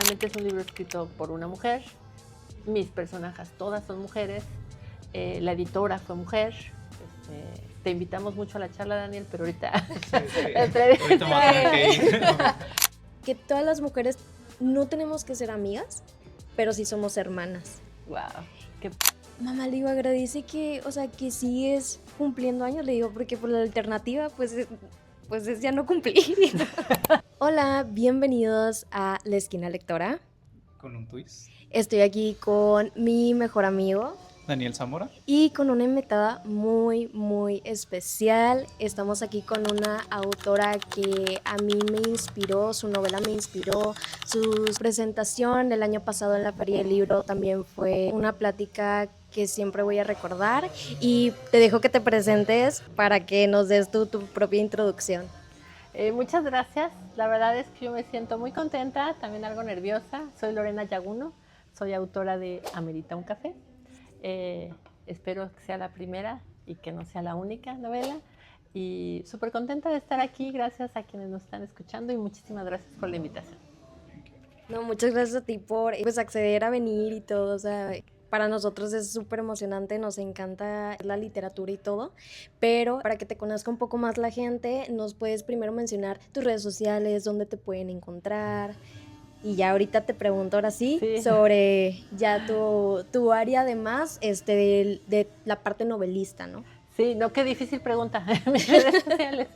Realmente es un libro escrito por una mujer, mis personajes todas son mujeres, la editora fue mujer. Te invitamos mucho a la charla, Daniel, pero ahorita... Ahorita vamos a tener que ir. Que todas las mujeres no tenemos que ser amigas, pero sí somos hermanas. Wow, qué... Mamá, le digo, agradece que, o sea, que sigues cumpliendo años, le digo, porque por la alternativa, pues es ya no cumplir. Hola, bienvenidos a La Esquina Lectora. Con un twist. Estoy aquí con mi mejor amigo. Daniel Zamora. Y con una invitada muy, muy especial. Estamos aquí con una autora que a mí me inspiró, su novela me inspiró, su presentación el año pasado en la Feria del Libro también fue una plática que siempre voy a recordar. Y te dejo que te presentes para que nos des tu propia introducción. Muchas gracias. La verdad es que yo me siento muy contenta, también algo nerviosa. Soy Lorena Yaguno, soy autora de Amerita un café. Espero que sea la primera y que no sea la única novela. Y súper contenta de estar aquí, gracias a quienes nos están escuchando y muchísimas gracias por la invitación. No, muchas gracias a ti por acceder a venir y todo, o sea... Para nosotros es súper emocionante, nos encanta la literatura y todo, pero para que te conozca un poco más la gente, nos puedes primero mencionar tus redes sociales, dónde te pueden encontrar, y ya ahorita te pregunto ahora sí. Sobre ya tu área además de la parte novelista, ¿no? Sí, no, qué difícil pregunta. Mis redes sociales.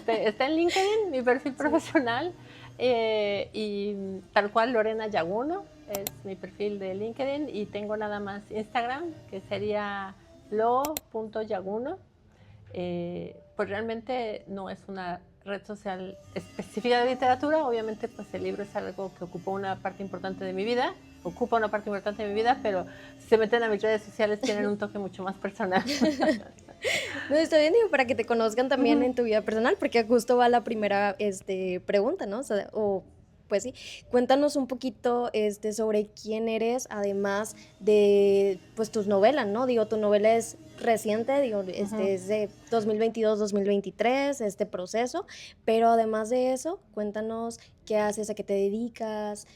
Está en LinkedIn, mi perfil profesional, y tal cual Lorena Yaguno es mi perfil de LinkedIn, y tengo nada más Instagram, que sería lo.yaguno. Pues realmente no es una red social específica de literatura, obviamente pues el libro es algo que ocupa una parte importante de mi vida, pero si se meten a mis redes sociales tienen un toque mucho más personal. No, está bien, digo, para que te conozcan también en tu vida personal, porque justo va la primera pregunta, ¿no? Pues sí, cuéntanos un poquito sobre quién eres, además de pues tus novelas, ¿no? Digo, tu novela es reciente, digo, es de 2022-2023, este proceso, pero además de eso, cuéntanos qué haces, a qué te dedicas,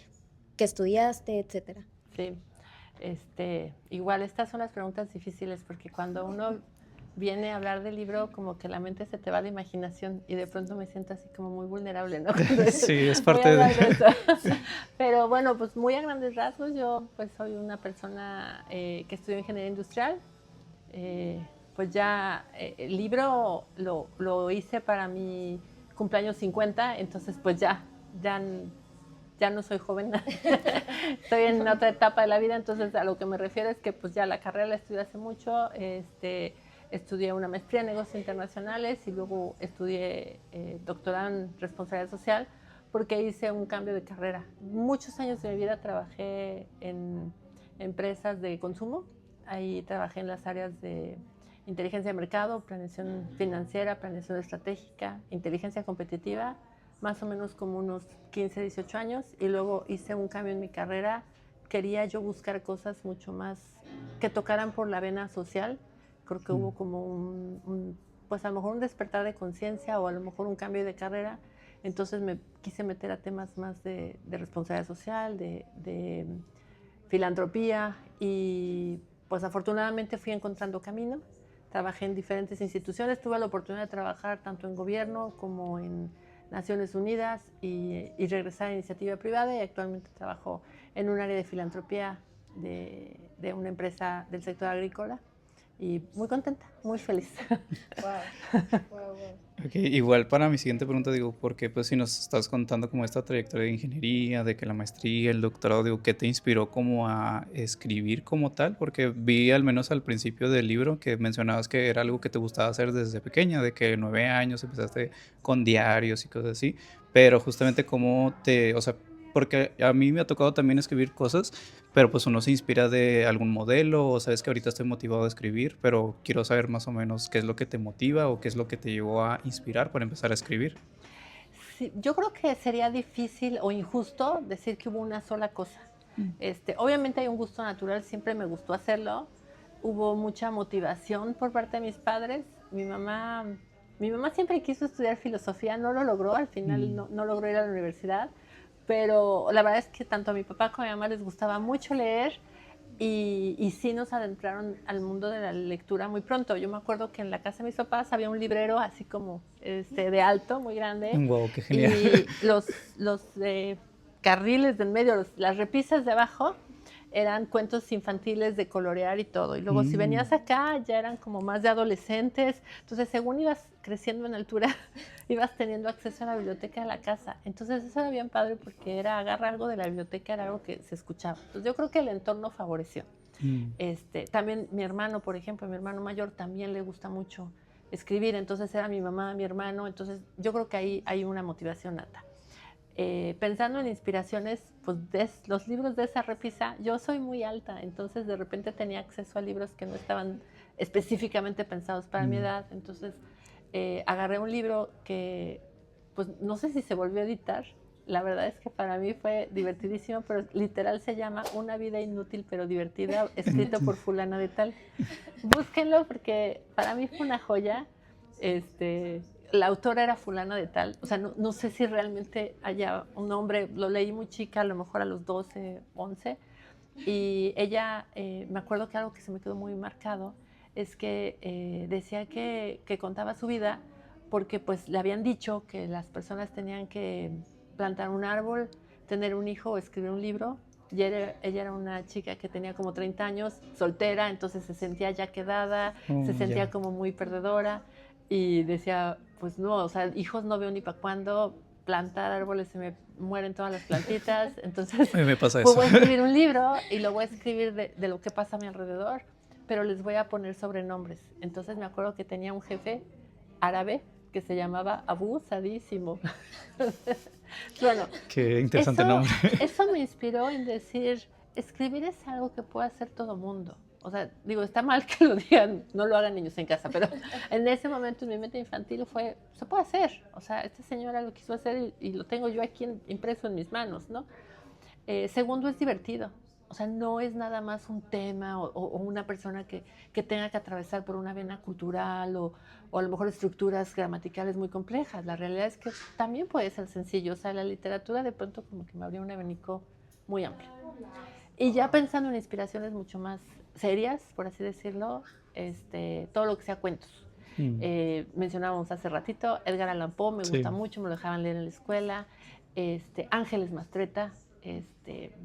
qué estudiaste, etcétera. Sí, igual estas son las preguntas difíciles, porque cuando uno viene a hablar del libro, como que la mente se te va a la imaginación y de pronto me siento así como muy vulnerable, ¿no? Sí, es parte de eso. Pero bueno, pues muy a grandes rasgos, yo pues soy una persona que estudió ingeniería industrial. Pues ya el libro lo hice para mi cumpleaños 50, entonces pues ya no soy joven, estoy en otra etapa de la vida, entonces a lo que me refiero es que pues ya la carrera la estudié hace mucho. Estudié una maestría en negocios internacionales y luego estudié doctorado en responsabilidad social, porque hice un cambio de carrera. Muchos años de mi vida trabajé en empresas de consumo. Ahí trabajé en las áreas de inteligencia de mercado, planeación financiera, planeación estratégica, inteligencia competitiva, más o menos como unos 15, 18 años, y luego hice un cambio en mi carrera. Quería yo buscar cosas mucho más que tocaran por la vena social. Creo que hubo como pues a lo mejor un despertar de conciencia o a lo mejor un cambio de carrera. Entonces me quise meter a temas más de responsabilidad social, de filantropía, y pues afortunadamente fui encontrando camino. Trabajé en diferentes instituciones, tuve la oportunidad de trabajar tanto en gobierno como en Naciones Unidas y regresar a iniciativa privada, y actualmente trabajo en un área de filantropía de una empresa del sector agrícola. Y muy contenta, muy feliz. Wow. Okay, igual para mi siguiente pregunta, digo, porque pues si nos estás contando como esta trayectoria de ingeniería, de que la maestría, el doctorado, digo, ¿qué te inspiró como a escribir como tal? Porque vi al menos al principio del libro que mencionabas que era algo que te gustaba hacer desde pequeña, de que 9 años empezaste con diarios y cosas así, pero justamente o sea, porque a mí me ha tocado también escribir cosas, pero pues uno se inspira de algún modelo, o sabes que ahorita estoy motivado a escribir, pero quiero saber más o menos qué es lo que te motiva o qué es lo que te llevó a inspirar para empezar a escribir. Sí, yo creo que sería difícil o injusto decir que hubo una sola cosa. Obviamente hay un gusto natural, siempre me gustó hacerlo. Hubo mucha motivación por parte de mis padres. Mi mamá siempre quiso estudiar filosofía, no lo logró, al final no logró ir a la universidad, pero la verdad es que tanto a mi papá como a mi mamá les gustaba mucho leer y sí nos adentraron al mundo de la lectura muy pronto. Yo me acuerdo que en la casa de mis papás había un librero así como de alto, muy grande, Wow, qué genial. y los carriles de en medio, las repisas de abajo, eran cuentos infantiles de colorear y todo. Y luego si venías acá, ya eran como más de adolescentes. Entonces, según ibas creciendo en altura, ibas teniendo acceso a la biblioteca de la casa. Entonces, eso era bien padre porque era agarrar algo de la biblioteca, era algo que se escuchaba. Entonces, yo creo que el entorno favoreció. También mi hermano, por ejemplo, mi hermano mayor también le gusta mucho escribir. Entonces, era mi mamá, mi hermano. Entonces, yo creo que ahí hay una motivación nata. Pensando en inspiraciones, pues los libros de esa repisa, yo soy muy alta, entonces de repente tenía acceso a libros que no estaban específicamente pensados para mi edad, entonces agarré un libro que, pues no sé si se volvió a editar, la verdad es que para mí fue divertidísimo, pero literal se llama Una vida inútil pero divertida, escrito por fulana de tal. Búsquenlo porque para mí fue una joya. La autora era fulana de tal, o sea, no sé si realmente haya un nombre, lo leí muy chica, a lo mejor a los 12, 11, y ella, me acuerdo que algo que se me quedó muy marcado es que decía que contaba su vida porque pues le habían dicho que las personas tenían que plantar un árbol, tener un hijo o escribir un libro, y ella era una chica que tenía como 30 años, soltera, entonces se sentía ya quedada, se sentía como muy perdedora, y decía, pues no, o sea, hijos no veo ni para cuándo, plantar árboles se me mueren todas las plantitas, entonces me pasa pues eso. voy a escribir un libro y lo voy a escribir de lo que pasa a mi alrededor, pero les voy a poner sobrenombres. Entonces me acuerdo que tenía un jefe árabe que se llamaba Abu Sadísimo. Bueno, qué interesante nombre. eso me inspiró en decir, escribir es algo que puede hacer todo mundo. O sea, digo, está mal que lo digan, no lo hagan niños en casa, pero en ese momento en mi mente infantil fue, se puede hacer. O sea, esta señora lo quiso hacer y lo tengo yo aquí impreso en mis manos, ¿no? Segundo, es divertido. O sea, no es nada más un tema o una persona que tenga que atravesar por una vena cultural o a lo mejor estructuras gramaticales muy complejas. La realidad es que también puede ser sencillo. O sea, la literatura de pronto como que me abrió un abanico muy amplio. Y ya pensando en inspiraciones mucho más serias, por así decirlo, todo lo que sea cuentos. Mencionábamos hace ratito, Edgar Allan Poe me gusta mucho, me lo dejaban leer en la escuela. Ángeles Mastretta,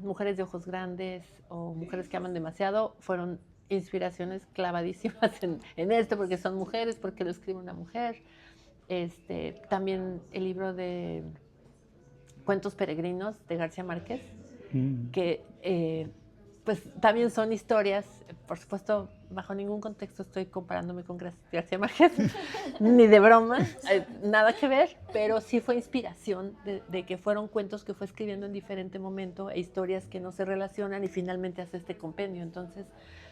Mujeres de ojos grandes o Mujeres que aman demasiado, fueron inspiraciones clavadísimas en esto, porque son mujeres, porque lo escribe una mujer. También el libro de Cuentos Peregrinos de García Márquez, que pues también son historias, por supuesto, bajo ningún contexto estoy comparándome con García Márquez, ni de broma, nada que ver, pero sí fue inspiración de que fueron cuentos que fue escribiendo en diferente momento e historias que no se relacionan y finalmente hace este compendio. Entonces,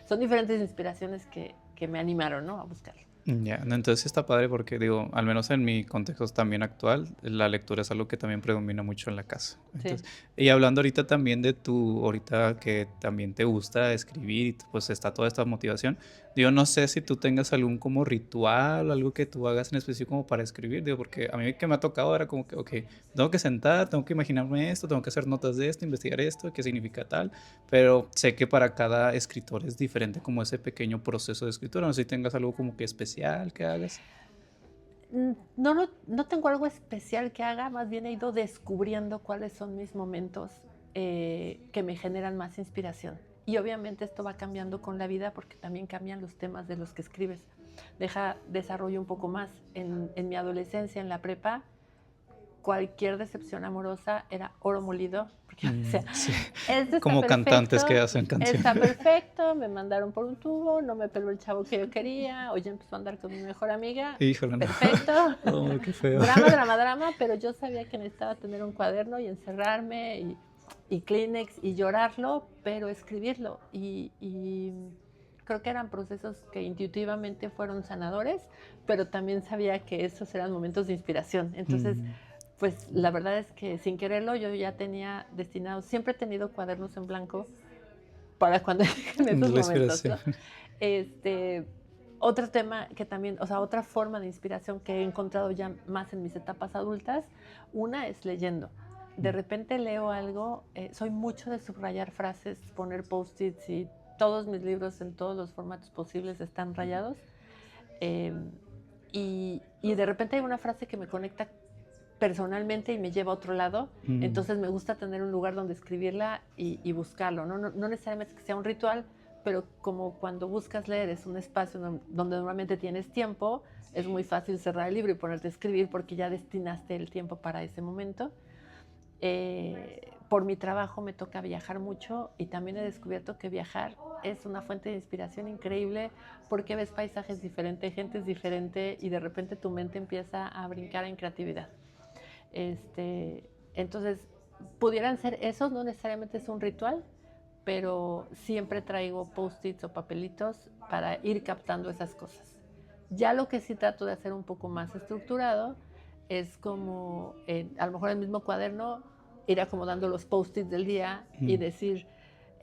son diferentes inspiraciones que me animaron, ¿no?, a buscarlo. Ya, no, entonces está padre porque digo, al menos en mi contexto también actual, la lectura es algo que también predomina mucho en la casa. Entonces, Sí. y hablando ahorita también de ahorita que también te gusta escribir y pues está toda esta motivación, digo, no sé si tú tengas algún como ritual, algo que tú hagas en específico como para escribir, digo, porque a mí que me ha tocado era como que, ok, tengo que sentar, tengo que imaginarme esto, tengo que hacer notas de esto, investigar esto, qué significa tal, pero sé que para cada escritor es diferente como ese pequeño proceso de escritura, no sé si tengas algo como que especial que hagas. No tengo algo especial que haga, más bien he ido descubriendo cuáles son mis momentos que me generan más inspiración. Y obviamente esto va cambiando con la vida porque también cambian los temas de los que escribes. Desarrollo un poco más. En mi adolescencia, en la prepa, cualquier decepción amorosa era oro molido. Porque, o sea, Sí. esto Como está cantantes perfecto, que hacen canciones. está perfecto, me mandaron por un tubo, no me peló el chavo que yo quería, o ya empezó a andar con mi mejor amiga. Híjole, no. Perfecto. Oh, qué feo. Drama, pero yo sabía que necesitaba tener un cuaderno y encerrarme y Kleenex y llorarlo, pero escribirlo. Y creo que eran procesos que intuitivamente fueron sanadores, pero también sabía que esos eran momentos de inspiración. Entonces, pues la verdad es que sin quererlo yo ya tenía destinado, siempre he tenido cuadernos en blanco para cuando en esos momentos, ¿no? Otro tema que también, o sea, otra forma de inspiración que he encontrado ya más en mis etapas adultas, una es leyendo. de repente leo algo, soy mucho de subrayar frases, poner post-its y todos mis libros en todos los formatos posibles están rayados. Y de repente hay una frase que me conecta personalmente y me lleva a otro lado, entonces me gusta tener un lugar donde escribirla y buscarlo, no necesariamente que sea un ritual, pero como cuando buscas leer es un espacio donde normalmente tienes tiempo, es muy fácil cerrar el libro y ponerte a escribir porque ya destinaste el tiempo para ese momento. Por mi trabajo me toca viajar mucho y también he descubierto que viajar es una fuente de inspiración increíble porque ves paisajes diferentes, gente diferente y de repente tu mente empieza a brincar en creatividad. Entonces, pudieran ser esos, no necesariamente es un ritual, pero siempre traigo post-its o papelitos para ir captando esas cosas. Ya lo que sí trato de hacer un poco más estructurado es como, a lo mejor en el mismo cuaderno, ir acomodando los post-its del día y decir,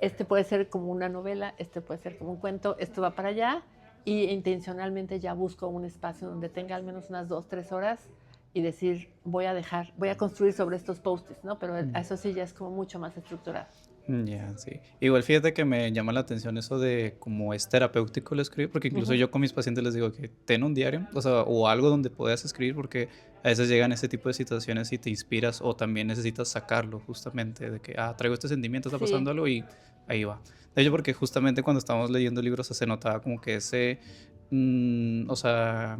este puede ser como una novela, este puede ser como un cuento, esto va para allá, y intencionalmente ya busco un espacio donde tenga al menos unas 2-3 horas y decir, voy a construir sobre estos post-its, ¿no? Pero eso sí ya es como mucho más estructurado. Ya, sí. Igual fíjate que me llama la atención eso de cómo es terapéutico el escribir, porque incluso yo con mis pacientes les digo que ten un diario, o sea, o algo donde puedas escribir, porque a veces llegan ese tipo de situaciones y te inspiras o también necesitas sacarlo justamente, de que, traigo este sentimiento, está pasando algo y ahí va. De hecho, porque justamente cuando estábamos leyendo libros se notaba como que ese... o sea,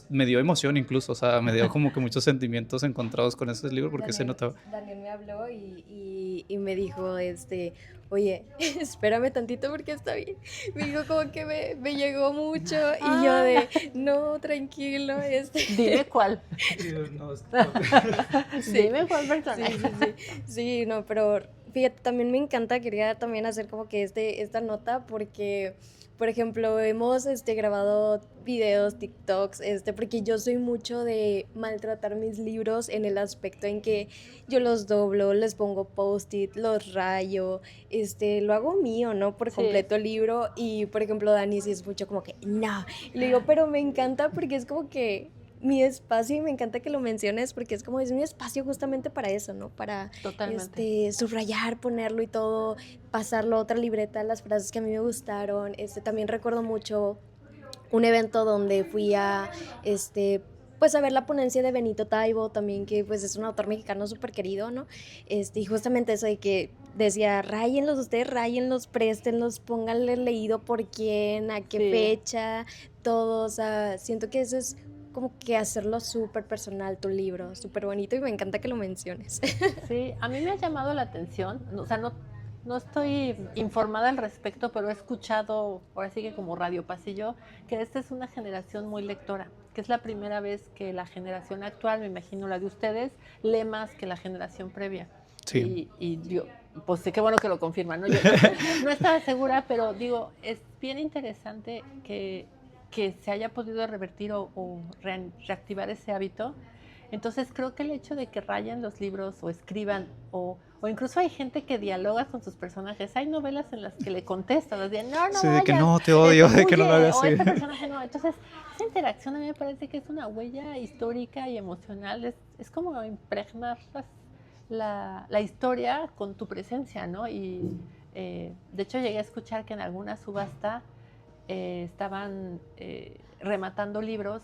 me dio emoción incluso, o sea, me dio como que muchos sentimientos encontrados con ese libro porque se notaba. Daniel me habló y me dijo, oye, espérame tantito porque está bien. Me dijo como que me llegó mucho y yo de, no, tranquilo. Dime cuál. Sí. Dime cuál personaje. Sí, no, pero fíjate, también me encanta, quería también hacer como que esta nota porque... Por ejemplo, hemos grabado videos, TikToks, porque yo soy mucho de maltratar mis libros en el aspecto en que yo los doblo, les pongo post-it, los rayo, lo hago mío, ¿no? Por completo el libro y, por ejemplo, Dani sí es mucho como que, no, y le digo, pero me encanta porque es como que mi espacio y me encanta que lo menciones porque es como es mi espacio justamente para eso, ¿no? Para subrayar, ponerlo y todo, pasarlo a otra libreta, las frases que a mí me gustaron. También recuerdo mucho un evento donde fui a pues a ver la ponencia de Benito Taibo también, que pues es un autor mexicano súper querido, ¿no? Y justamente eso de que decía, ráyenlos ustedes, ráyenlos, préstenlos, pónganle leído por quién, a qué fecha, todo, o sea, siento que eso es como que hacerlo súper personal, tu libro, súper bonito y me encanta que lo menciones. Sí, a mí me ha llamado la atención, o sea, no estoy informada al respecto, pero he escuchado, ahora sí que como Radio Pasillo, que esta es una generación muy lectora, que es la primera vez que la generación actual, me imagino la de ustedes, lee más que la generación previa. Sí. Y yo, pues qué bueno que lo confirman, ¿no? Yo no estaba segura, pero digo, es bien interesante que se haya podido revertir o reactivar ese hábito. Entonces creo que el hecho de que rayen los libros o escriban o incluso hay gente que dialoga con sus personajes. Hay novelas en las que le contestan, de no sí, vayas, de que no, te odio, de que no lo hagas así. O este personaje no. Entonces esa interacción a mí me parece que es una huella histórica y emocional. Es como impregnar la historia con tu presencia, ¿no? Y de hecho llegué a escuchar que en alguna subasta estaban rematando libros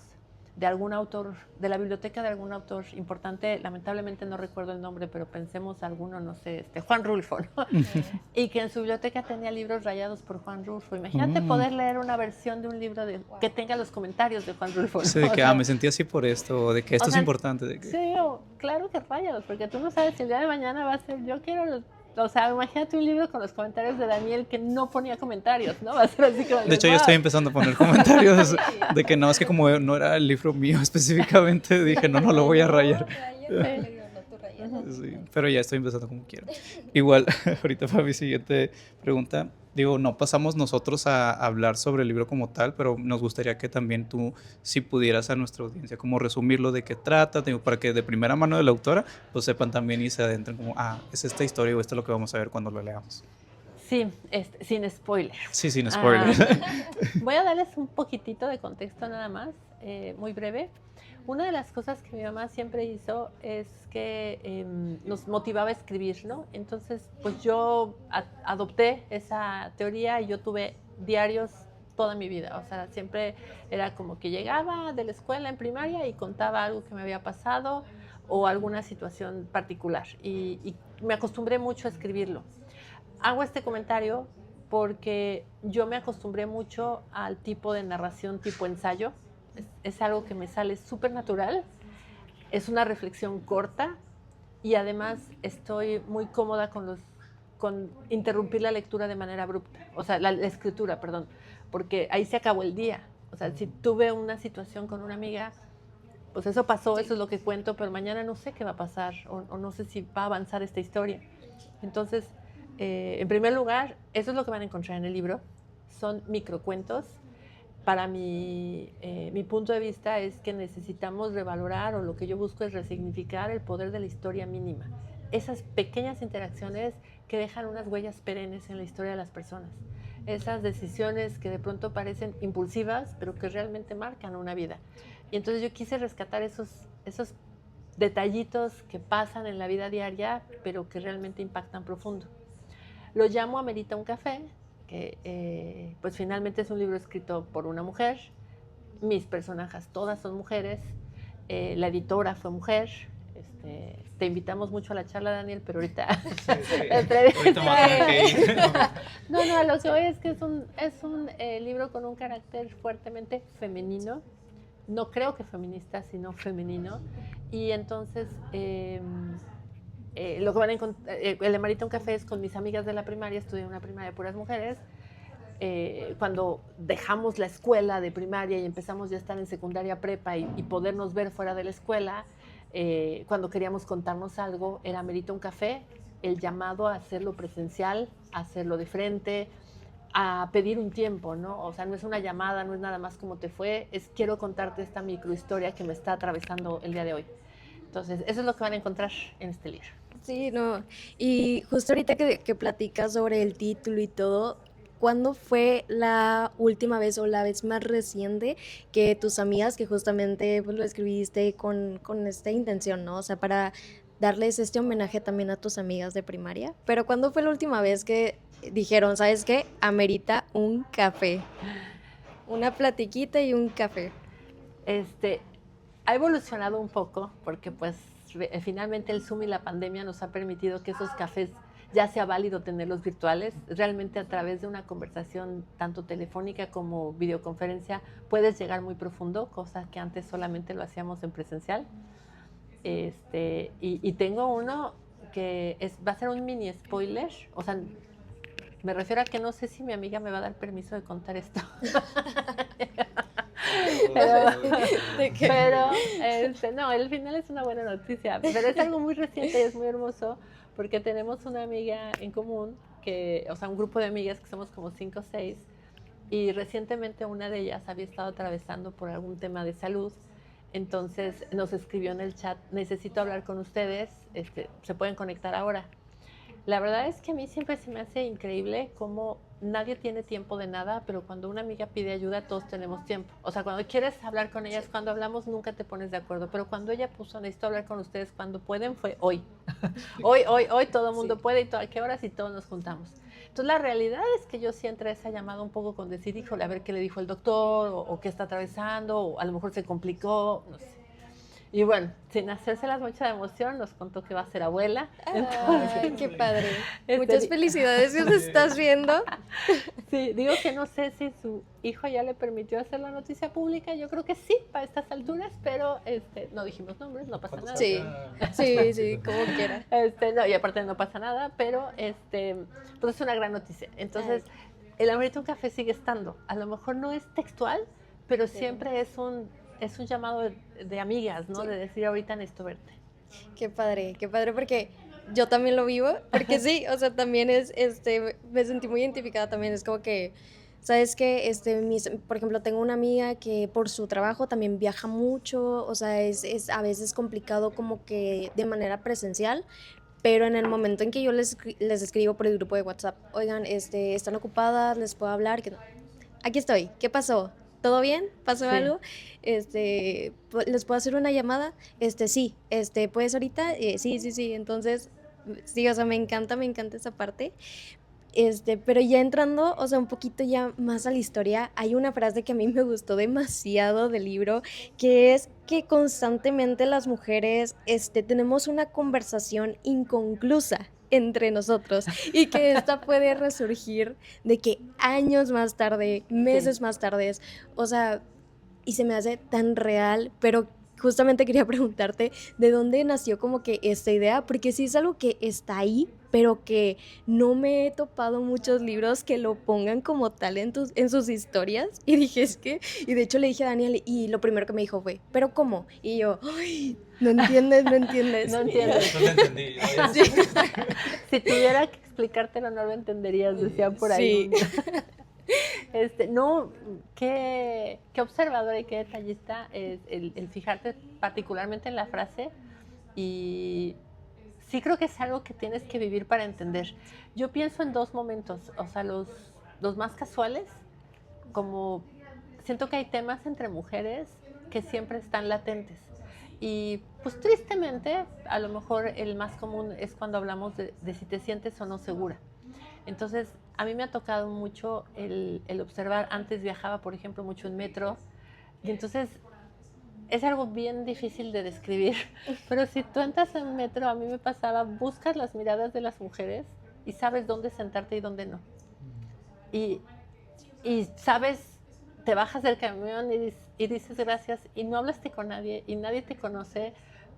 de algún autor, de la biblioteca de algún autor importante, lamentablemente no recuerdo el nombre, pero pensemos alguno, no sé, Juan Rulfo, ¿no? Y que en su biblioteca tenía libros rayados por Juan Rulfo. Imagínate poder leer una versión de un libro que tenga los comentarios de Juan Rulfo, ¿no? Sí, de que me sentí así por esto, o de que esto es importante. De que... Sí, claro que rayados, porque tú no sabes si el día de mañana va a ser, yo quiero... O sea, imagínate un libro con los comentarios de Daniel que no ponía comentarios, ¿no? Va a ser así como... De hecho, yo estoy empezando a poner comentarios de que no, es que como no era el libro mío específicamente, dije, no lo voy a rayar. Sí, pero ya estoy empezando como quiero. Igual, ahorita para mi siguiente pregunta, digo, no pasamos nosotros a hablar sobre el libro como tal, pero nos gustaría que también tú, si pudieras a nuestra audiencia, como resumirlo de qué trata, digo, para que de primera mano de la autora, pues sepan también y se adentren como, es esta historia o esto es lo que vamos a ver cuando lo leamos. Sí, sin spoiler. Sí, sin spoiler. Voy a darles un poquitito de contexto nada más, muy breve. Una de las cosas que mi mamá siempre hizo es que nos motivaba a escribir, ¿no? Entonces, pues yo adopté esa teoría y yo tuve diarios toda mi vida. O sea, siempre era como que llegaba de la escuela en primaria y contaba algo que me había pasado o alguna situación particular. Y me acostumbré mucho a escribirlo. Hago este comentario porque yo me acostumbré mucho al tipo de narración tipo ensayo. Es algo que me sale súper natural, es una reflexión corta y además estoy muy cómoda con interrumpir la lectura de manera abrupta, o sea, la escritura, perdón, porque ahí se acabó el día. O sea, si tuve una situación con una amiga, pues eso pasó, eso es lo que cuento, pero mañana no sé qué va a pasar o no sé si va a avanzar esta historia. Entonces, en primer lugar, eso es lo que van a encontrar en el libro, son microcuentos. Para mi punto de vista es que necesitamos revalorar, o lo que yo busco es resignificar el poder de la historia mínima. Esas pequeñas interacciones que dejan unas huellas perennes en la historia de las personas. Esas decisiones que de pronto parecen impulsivas, pero que realmente marcan una vida. Y entonces yo quise rescatar esos detallitos que pasan en la vida diaria, pero que realmente impactan profundo. Lo llamo Amerita un café, que pues finalmente es un libro escrito por una mujer. Mis personajes todas son mujeres. La editora fue mujer. Te invitamos mucho a la charla, Daniel, pero ahorita... Sí, sí. Ahorita vamos a tener que ir. No, lo que hoy es que es un libro con un carácter fuertemente femenino. No creo que feminista, sino femenino. Y entonces... lo que van a encontrar, el de Marita un café es con mis amigas de la primaria, estudié en una primaria de puras mujeres. Cuando dejamos la escuela de primaria y empezamos ya a estar en secundaria prepa y podernos ver fuera de la escuela, cuando queríamos contarnos algo, era Amerita un café, el llamado a hacerlo presencial, a hacerlo de frente, a pedir un tiempo, ¿no? O sea, no es una llamada, no es nada más como te fue, es quiero contarte esta microhistoria que me está atravesando el día de hoy. Entonces, eso es lo que van a encontrar en este libro. Sí, no. Y justo ahorita que platicas sobre el título y todo, ¿cuándo fue la última vez o la vez más reciente que tus amigas, que justamente pues, lo escribiste con esta intención, ¿no? O sea, para darles este homenaje también a tus amigas de primaria. Pero ¿cuándo fue la última vez que dijeron, ¿sabes qué? Amerita un café. Una platiquita y un café. Ha evolucionado un poco porque pues finalmente el Zoom y la pandemia nos ha permitido que esos cafés ya sea válido tenerlos virtuales. Realmente a través de una conversación tanto telefónica como videoconferencia puedes llegar muy profundo, cosa que antes solamente lo hacíamos en presencial. Y tengo uno que va a ser un mini spoiler, o sea, me refiero a que no sé si mi amiga me va a dar permiso de contar esto. pero no, el final es una buena noticia, pero es algo muy reciente y es muy hermoso porque tenemos una amiga en común, o sea, un grupo de amigas que somos como 5 o 6, y recientemente una de ellas había estado atravesando por algún tema de salud. Entonces nos escribió en el chat, necesito hablar con ustedes, se pueden conectar ahora. La verdad es que a mí siempre se me hace increíble cómo nadie tiene tiempo de nada, pero cuando una amiga pide ayuda, todos tenemos tiempo. O sea, cuando quieres hablar con ellas, cuando hablamos, nunca te pones de acuerdo. Pero cuando ella puso, necesito hablar con ustedes cuando pueden, fue hoy. Hoy, todo el mundo puede, y a qué horas, y todos nos juntamos. Entonces, la realidad es que yo sí entré a esa llamada un poco con decir, híjole, a ver qué le dijo el doctor, o qué está atravesando, o a lo mejor se complicó, no sé. Y bueno, sin hacérselas mucha emoción, nos contó que va a ser abuela. Ay, qué padre. Muchas felicidades si nos estás viendo. Sí, digo que no sé si su hijo ya le permitió hacer la noticia pública. Yo creo que sí, para estas alturas, pero no dijimos nombres, no pasa nada. Sí, como quiera. No, y aparte no pasa nada, pero pues es una gran noticia. Entonces, el Amerita un café sigue estando. A lo mejor no es textual, pero siempre es un llamado de amigas, ¿no? Sí. De decir, ahorita necesito verte. Qué padre, porque yo también lo vivo, porque sí, o sea, también me sentí muy identificada también, es como que, ¿sabes qué? Por ejemplo, tengo una amiga que por su trabajo también viaja mucho, o sea, es a veces complicado como que de manera presencial, pero en el momento en que yo les escribo por el grupo de WhatsApp, oigan, están ocupadas, les puedo hablar, aquí estoy, ¿qué pasó? ¿todo bien? ¿Pasó Sí. algo? ¿Les puedo hacer una llamada? Sí, ¿puedes ahorita? Sí. Entonces, sí, o sea, me encanta esa parte. Pero ya entrando, o sea, un poquito ya más a la historia, hay una frase que a mí me gustó demasiado del libro, que es que constantemente las mujeres, tenemos una conversación inconclusa entre nosotros y que esta puede resurgir de que años más tarde, Sí. meses más tarde, o sea, y se me hace tan real, pero justamente quería preguntarte de dónde nació como que esta idea, porque sí es algo que está ahí, pero que no me he topado muchos libros que lo pongan como tal en sus historias. Y dije, es que, y de hecho le dije a Daniel, y lo primero que me dijo fue, ¿pero cómo? Y yo, ay, no entiendes, no entiendes. No entiendes. No te entendí. Sí, Si tuviera que explicártelo, no lo entenderías, decía por ahí. sí. No, qué observadora y qué detallista es el fijarte particularmente en la frase. Y sí creo que es algo que tienes que vivir para entender. Yo pienso en dos momentos, o sea, los más casuales, como siento que hay temas entre mujeres que siempre están latentes. Y pues tristemente, a lo mejor el más común es cuando hablamos de si te sientes o no segura. Entonces, a mí me ha tocado mucho el observar, antes viajaba, por ejemplo, mucho en metro, y entonces es algo bien difícil de describir, pero si tú entras en metro, a mí me pasaba, buscas las miradas de las mujeres y sabes dónde sentarte y dónde no. Y, y sabes, te bajas del camión y dices gracias y no hablaste con nadie y nadie te conoce,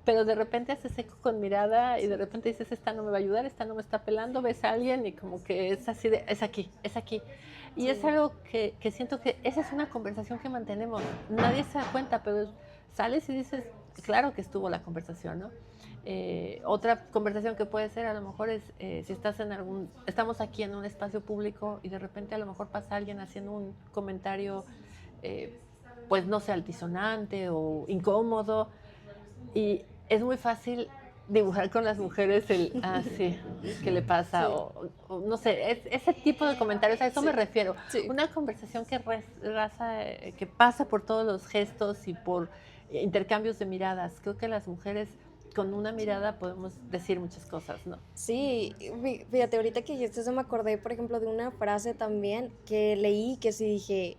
pero de repente haces eco con mirada y de repente dices, esta no me va a ayudar, esta no me está pelando, ves a alguien y como que es así de, es aquí, es aquí. Y es algo que siento que esa es una conversación que mantenemos. Nadie se da cuenta, pero sales y dices, claro que estuvo la conversación, ¿no? Otra conversación que puede ser a lo mejor es si estás estamos aquí en un espacio público y de repente a lo mejor pasa alguien haciendo un comentario, pues no sé, altisonante o incómodo, y es muy fácil dibujar con las mujeres sí, ¿qué le pasa? Sí. O no sé, ese tipo de comentarios, a eso Sí. me refiero. Sí. Una conversación que pasa por todos los gestos y por intercambios de miradas. Creo que las mujeres con una mirada podemos decir muchas cosas, ¿no? Sí, fíjate, ahorita que dijiste eso me acordé, por ejemplo, de una frase también que leí que sí dije,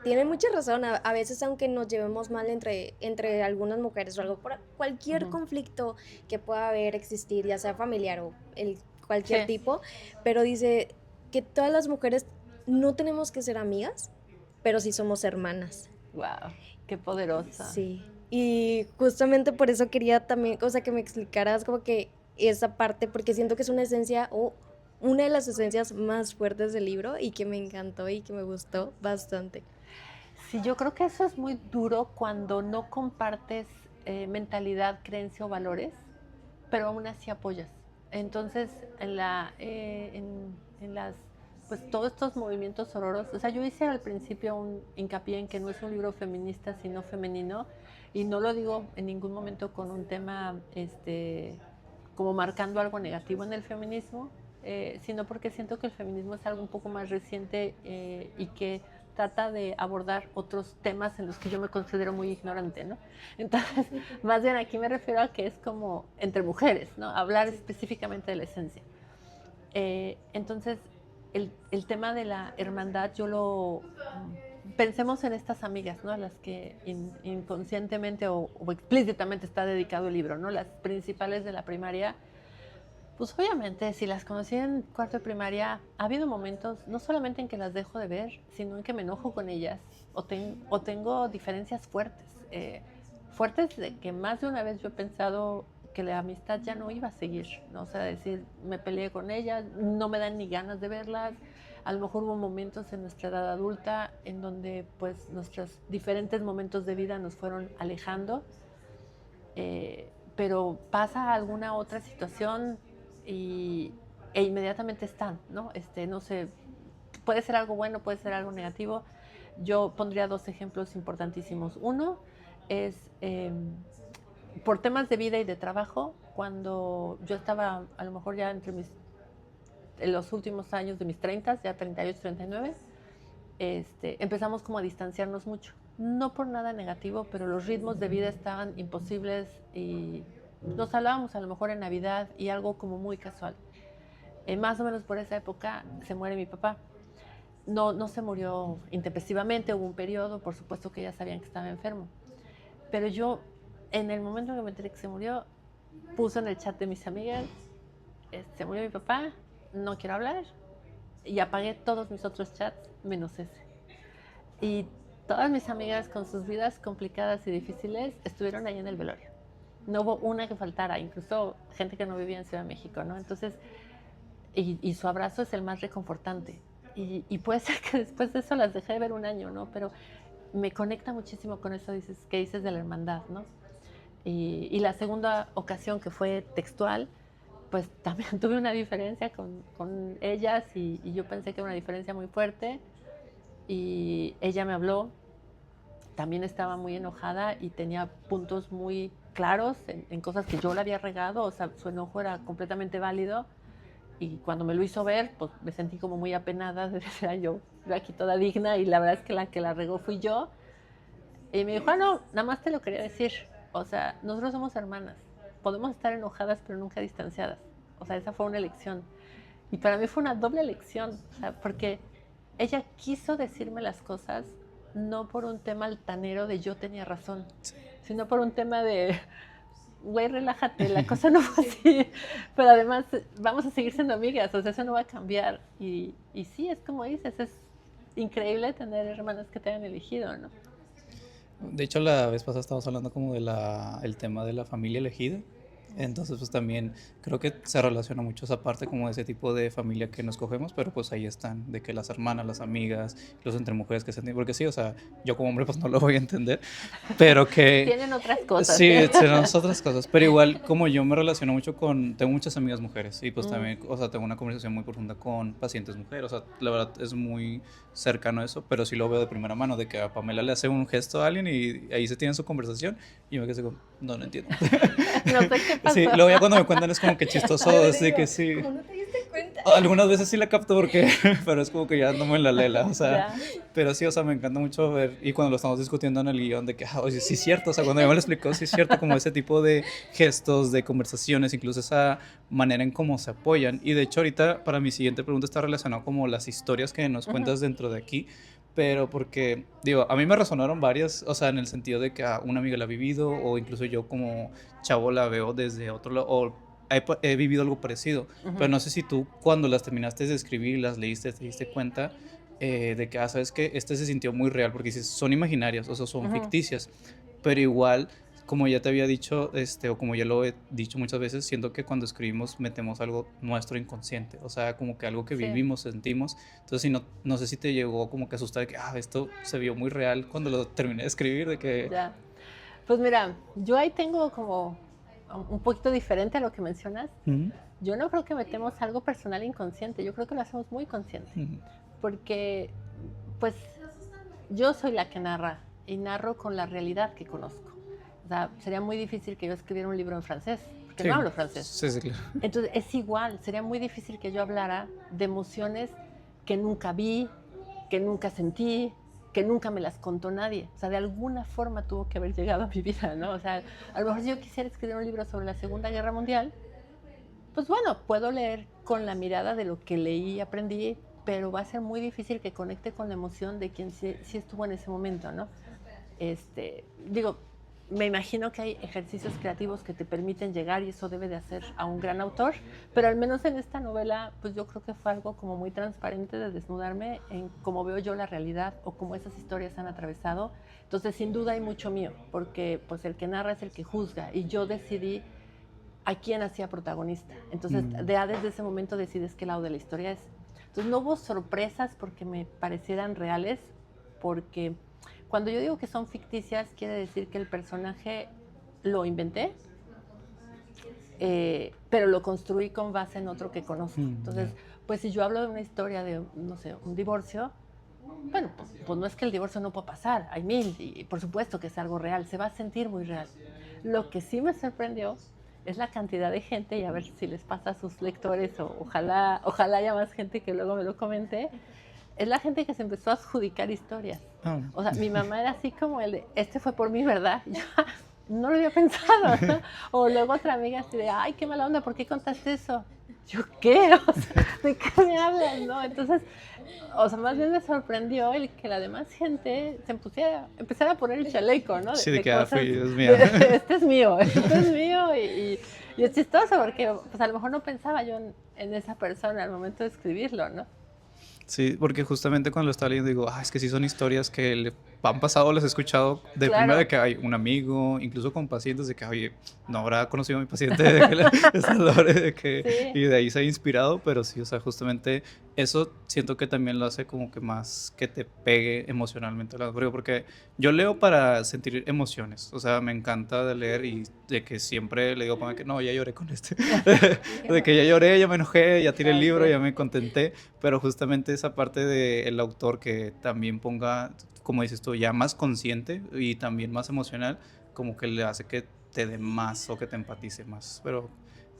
tiene mucha razón, a veces aunque nos llevemos mal entre algunas mujeres o algo, por cualquier Ujú. conflicto que pueda haber, existir, ya sea familiar o cualquier Sí. tipo, pero dice que todas las mujeres no tenemos que ser amigas, pero sí somos hermanas. Wow, qué poderosa. Sí, y justamente por eso quería también, o sea, que me explicaras como que esa parte, porque siento que es una esencia o una de las esencias más fuertes del libro y que me encantó y que me gustó bastante. Sí, yo creo que eso es muy duro cuando no compartes mentalidad, creencia o valores, pero aún así apoyas. Entonces, en las, pues todos estos movimientos sororos, o sea, yo hice al principio un hincapié en que no es un libro feminista, sino femenino, y no lo digo en ningún momento con un tema, como marcando algo negativo en el feminismo, sino porque siento que el feminismo es algo un poco más reciente y que trata de abordar otros temas en los que yo me considero muy ignorante, ¿no? Entonces, más bien aquí me refiero a que es como entre mujeres, ¿no? Hablar específicamente de la esencia. Entonces, el tema de la hermandad, pensemos en estas amigas, ¿no? A las que inconscientemente o explícitamente está dedicado el libro, ¿no? Las principales de la primaria. Pues obviamente, si las conocí en cuarto de primaria, ha habido momentos no solamente en que las dejo de ver, sino en que me enojo con ellas o tengo diferencias fuertes. Fuertes de que más de una vez yo he pensado que la amistad ya no iba a seguir, ¿no? O sea, decir, me peleé con ellas, no me dan ni ganas de verlas. A lo mejor hubo momentos en nuestra edad adulta en donde pues nuestros diferentes momentos de vida nos fueron alejando, pero pasa alguna otra situación e inmediatamente están, ¿no? No sé, puede ser algo bueno, puede ser algo negativo. Yo pondría dos ejemplos importantísimos. Uno es por temas de vida y de trabajo, cuando yo estaba a lo mejor ya en los últimos años de mis 30, ya 38, 39, empezamos como a distanciarnos mucho. No por nada negativo, pero los ritmos de vida estaban imposibles y nos hablábamos a lo mejor en Navidad y algo como muy casual. Más o menos por esa época se muere mi papá. No se murió intempestivamente, hubo un periodo, por supuesto que ya sabían que estaba enfermo. Pero yo, en el momento en que me enteré que se murió, puse en el chat de mis amigas, se murió mi papá, no quiero hablar, y apagué todos mis otros chats, menos ese. Y todas mis amigas con sus vidas complicadas y difíciles estuvieron ahí en el velorio. No hubo una que faltara, incluso gente que no vivía en Ciudad de México, ¿no? Entonces, y su abrazo es el más reconfortante. Y puede ser que después de eso las dejé de ver un año, ¿no? Pero me conecta muchísimo con eso que dices de la hermandad, ¿no? Y la segunda ocasión que fue textual, pues también tuve una diferencia con ellas y yo pensé que era una diferencia muy fuerte y ella me habló, también estaba muy enojada y tenía puntos muy claros en cosas que yo le había regado, o sea, su enojo era completamente válido y cuando me lo hizo ver, pues me sentí como muy apenada de decir, yo aquí toda digna y la verdad es que la regó fui yo. Y me dijo, no, nada más te lo quería decir, o sea, nosotros somos hermanas, podemos estar enojadas pero nunca distanciadas, o sea, esa fue una elección. Y para mí fue una doble elección, o sea, porque ella quiso decirme las cosas no por un tema altanero de yo tenía razón, sino por un tema de, güey, relájate, la cosa no fue así, pero además vamos a seguir siendo amigas, o sea, eso no va a cambiar. Y sí, es como dices, es increíble tener hermanas que te hayan elegido, ¿no? De hecho, la vez pasada estábamos hablando como de el tema de la familia elegida. Entonces, pues también creo que se relaciona mucho esa parte como de ese tipo de familia que nos cogemos, pero pues ahí están, de que las hermanas, las amigas, los entre mujeres que se entienden, porque sí, o sea, yo como hombre pues no lo voy a entender, pero que... Tienen otras cosas. Sí, tenemos otras cosas, pero igual como yo me relaciono mucho tengo muchas amigas mujeres y pues también, o sea, tengo una conversación muy profunda con pacientes mujeres, o sea, la verdad es muy cercano a eso, pero sí lo veo de primera mano, de que a Pamela le hace un gesto a alguien y ahí se tiene su conversación y yo me quedé como, no entiendo. No sé qué pasó. Sí, luego ya cuando me cuentan es como que chistoso, así que sí. ¿Cómo no te diste cuenta? Algunas veces sí la capto porque, pero es como que ya ando en la lela, o sea, pero sí, o sea, me encanta mucho ver, y cuando lo estamos discutiendo en el guión, de que, oye, sí es cierto, o sea, cuando ella me lo explicó, sí es cierto, como ese tipo de gestos, de conversaciones, incluso esa manera en cómo se apoyan, y de hecho ahorita para mi siguiente pregunta está relacionado como las historias que nos cuentas dentro de aquí, pero porque, digo, a mí me resonaron varias, o sea, en el sentido de que una amiga la ha vivido, o incluso yo como chavo la veo desde otro lado, o he vivido algo parecido, pero no sé si tú cuando las terminaste de escribir y las leíste, te diste cuenta de que, sabes que este se sintió muy real, porque dices, son imaginarias, o sea, son ficticias, pero igual, como ya te había dicho, o como ya lo he dicho muchas veces, siento que cuando escribimos metemos algo nuestro inconsciente, o sea, como que algo que vivimos, sentimos, entonces si no sé si te llegó como que asustar de que, esto se vio muy real cuando lo terminé de escribir, de que... Ya. Pues mira, yo ahí tengo como un poquito diferente a lo que mencionas. Yo no creo que metemos algo personal inconsciente, yo creo que lo hacemos muy consciente, porque pues yo soy la que narra y narro con la realidad que conozco. O sea, sería muy difícil que yo escribiera un libro en francés, porque no hablo francés. Sí, claro. Entonces es igual, sería muy difícil que yo hablara de emociones que nunca vi, que nunca sentí, que nunca me las contó nadie. O sea, de alguna forma tuvo que haber llegado a mi vida, ¿no? O sea, a lo mejor si yo quisiera escribir un libro sobre la Segunda Guerra Mundial, pues bueno, puedo leer con la mirada de lo que leí y aprendí, pero va a ser muy difícil que conecte con la emoción de quien sí estuvo en ese momento, ¿no? Digo, me imagino que hay ejercicios creativos que te permiten llegar y eso debe de hacer a un gran autor, pero al menos en esta novela, pues yo creo que fue algo como muy transparente de desnudarme en cómo veo yo la realidad o cómo esas historias han atravesado. Entonces, sin duda hay mucho mío, porque pues el que narra es el que juzga y yo decidí a quién hacía protagonista. Entonces, desde ese momento decides qué lado de la historia es. Entonces, no hubo sorpresas porque me parecieran reales, porque cuando yo digo que son ficticias, quiere decir que el personaje lo inventé, pero lo construí con base en otro que conozco. Entonces, pues si yo hablo de una historia de, no sé, un divorcio, bueno, pues no es que el divorcio no pueda pasar, hay mil, y por supuesto que es algo real, se va a sentir muy real. Lo que sí me sorprendió es la cantidad de gente, y a ver si les pasa a sus lectores, o ojalá haya más gente que luego me lo comente, es la gente que se empezó a adjudicar historias. Ah. O sea, mi mamá era así como el de, este fue por mí, ¿verdad? Yo no lo había pensado, ¿no? O luego otra amiga así de, ay, qué mala onda, ¿por qué contaste eso? Yo, ¿qué? O sea, ¿de qué me hablas, no? Entonces, o sea, más bien me sorprendió el que la demás gente se empezara a poner el chaleco, ¿no? Sí, de que cosas, fui, es mío. este es mío y es chistoso porque pues a lo mejor no pensaba yo en esa persona al momento de escribirlo, ¿no? Sí, porque justamente cuando lo estaba leyendo digo, es que sí son historias que le han pasado, las he escuchado de Claro. primera de que hay un amigo, incluso con pacientes de que, oye, no habrá conocido a mi paciente de que de que, Sí. y de ahí se ha inspirado, pero sí, o sea, justamente eso siento que también lo hace como que más que te pegue emocionalmente, porque yo leo para sentir emociones, o sea, me encanta de leer y de que siempre le digo para que no, ya lloré con este, de que ya lloré, ya me enojé, ya tiré el libro, ya me contenté, pero justamente esa parte del autor que también ponga, como dices tú, ya más consciente y también más emocional, como que le hace que te dé más o que te empatice más. Pero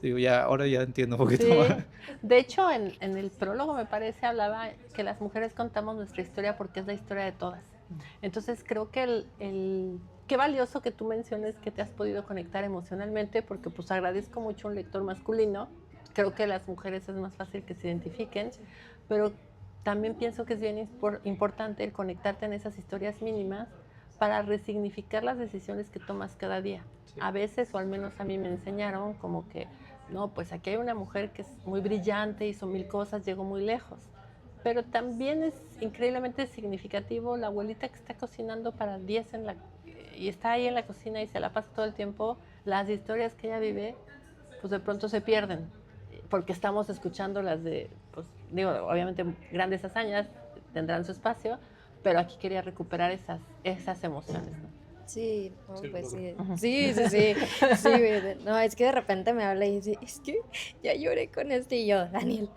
digo, ahora ya entiendo un poquito más. De hecho, en el prólogo, me parece, hablaba que las mujeres contamos nuestra historia porque es la historia de todas. Entonces, creo que qué valioso que tú menciones que te has podido conectar emocionalmente, porque pues agradezco mucho a un lector masculino. Creo que las mujeres es más fácil que se identifiquen, pero también pienso que es bien importante el conectarte en esas historias mínimas para resignificar las decisiones que tomas cada día. Sí. A veces, o al menos a mí me enseñaron como que, no, pues aquí hay una mujer que es muy brillante, hizo 1000 cosas, llegó muy lejos. Pero también es increíblemente significativo la abuelita que está cocinando para 10 y está ahí en la cocina y se la pasa todo el tiempo. Las historias que ella vive, pues de pronto se pierden, porque estamos escuchando las de, pues digo, obviamente grandes hazañas tendrán su espacio, pero aquí quería recuperar esas emociones, ¿no? Sí, no, Sí, pues sí. logro. Sí. No, es que de repente me habla y dice, es que ya lloré con este y yo, Daniel.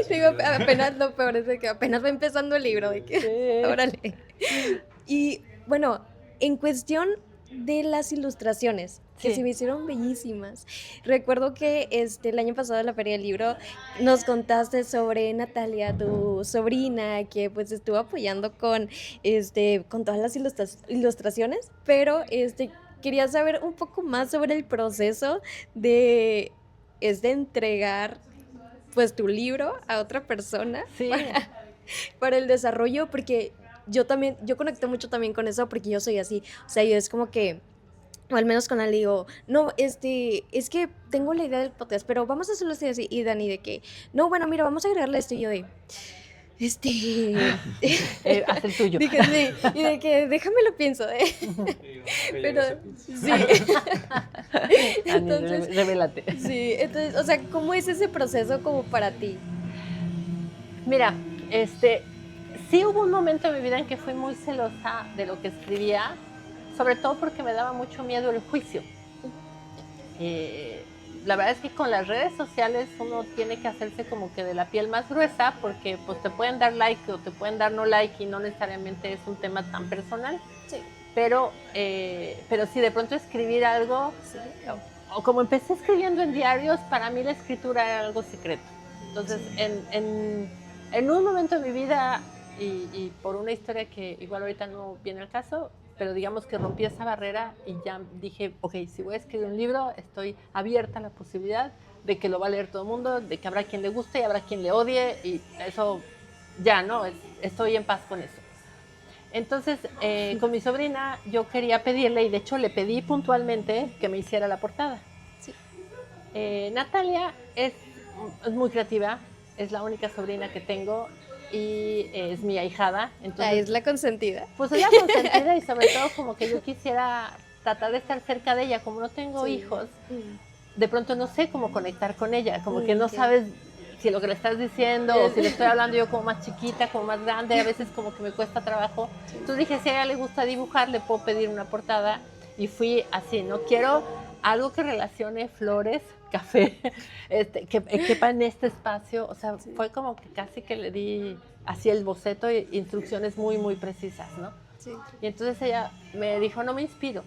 Digo, apenas lo peor es de que apenas va empezando el libro, de que, Sí. órale. Y bueno, en cuestión de las ilustraciones, que Sí. se me hicieron bellísimas. Recuerdo que el año pasado en la Feria del Libro nos contaste sobre Natalia, tu sobrina, que pues estuvo apoyando con todas las ilustraciones, pero quería saber un poco más sobre el proceso de entregar pues tu libro a otra persona. Sí. para el desarrollo, porque yo conecté mucho también con eso, porque yo soy así, o sea, yo es como que, o al menos con él digo, no, es que tengo la idea del podcast, pero vamos a hacerlo así, y Dani de que, no, bueno, mira, vamos a agregarle esto, y yo de, haz el tuyo. Dije, sí, y de que, déjame lo pienso, pero, sí. Entonces, revélate. Sí, entonces, o sea, ¿cómo es ese proceso como para ti? Mira, sí hubo un momento en mi vida en que fui muy celosa de lo que escribía, sobre todo porque me daba mucho miedo el juicio. La verdad es que con las redes sociales uno tiene que hacerse como que de la piel más gruesa, porque pues te pueden dar like o te pueden dar no like y no necesariamente es un tema tan personal. Sí. Pero si de pronto escribir algo, sí, o como empecé escribiendo en diarios, para mí la escritura era algo secreto. Entonces, sí. En un momento de mi vida, y por una historia que igual ahorita no viene al caso, pero digamos que rompí esa barrera y ya dije, ok, si voy a escribir un libro, estoy abierta a la posibilidad de que lo va a leer todo el mundo, de que habrá quien le guste y habrá quien le odie, y eso ya, ¿no? Estoy en paz con eso. Entonces, con mi sobrina yo quería pedirle, y de hecho le pedí puntualmente que me hiciera la portada. Sí. Natalia es muy creativa, es la única sobrina que tengo y es mi ahijada. Entonces, es la consentida. Pues es la consentida y sobre todo como que yo quisiera tratar de estar cerca de ella. Como no tengo hijos, de pronto no sé cómo conectar con ella, como que no sabes si lo que le estás diciendo o si le estoy hablando yo como más chiquita, como más grande, a veces como que me cuesta trabajo. Entonces dije, si a ella le gusta dibujar, le puedo pedir una portada, y fui así, ¿no? Quiero algo que relacione flores, café, que quepa en este espacio. O sea, fue como que casi que le di así el boceto e instrucciones muy, muy precisas, ¿no? Sí. Y entonces ella me dijo, no me inspiro,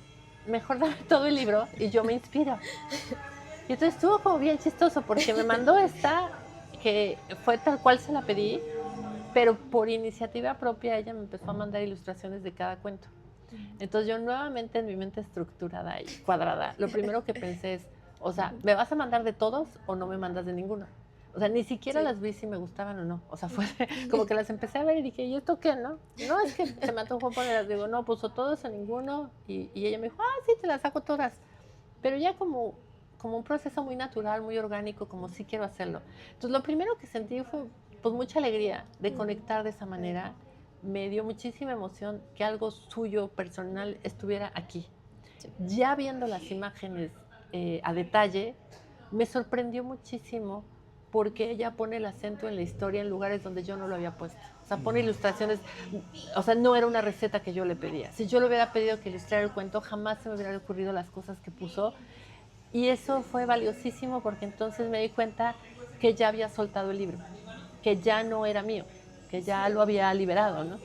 mejor dame todo el libro y yo me inspiro. Y entonces estuvo como bien chistoso porque me mandó esta, que fue tal cual se la pedí, pero por iniciativa propia ella me empezó a mandar ilustraciones de cada cuento. Entonces yo nuevamente en mi mente estructurada y cuadrada, lo primero que pensé es, o sea, ¿me vas a mandar de todos o no me mandas de ninguno? O sea, ni siquiera las vi si me gustaban o no. O sea, fue como que las empecé a ver y dije, ¿y esto qué, no? No, es que se me antojó ponerlas. Digo, no, puso todos o ninguno. Y ella me dijo, sí, te las saco todas. Pero ya como un proceso muy natural, muy orgánico, como sí quiero hacerlo. Entonces, lo primero que sentí fue, pues, mucha alegría de conectar de esa manera. Me dio muchísima emoción que algo suyo, personal, estuviera aquí. Ya viendo las imágenes a detalle, me sorprendió muchísimo porque ella pone el acento en la historia en lugares donde yo no lo había puesto. O sea, pone ilustraciones, o sea, no era una receta que yo le pedía. Si yo le hubiera pedido que ilustrara el cuento, jamás se me hubieran ocurrido las cosas que puso. Y eso fue valiosísimo porque entonces me di cuenta que ya había soltado el libro, que ya no era mío, que ya lo había liberado, ¿no?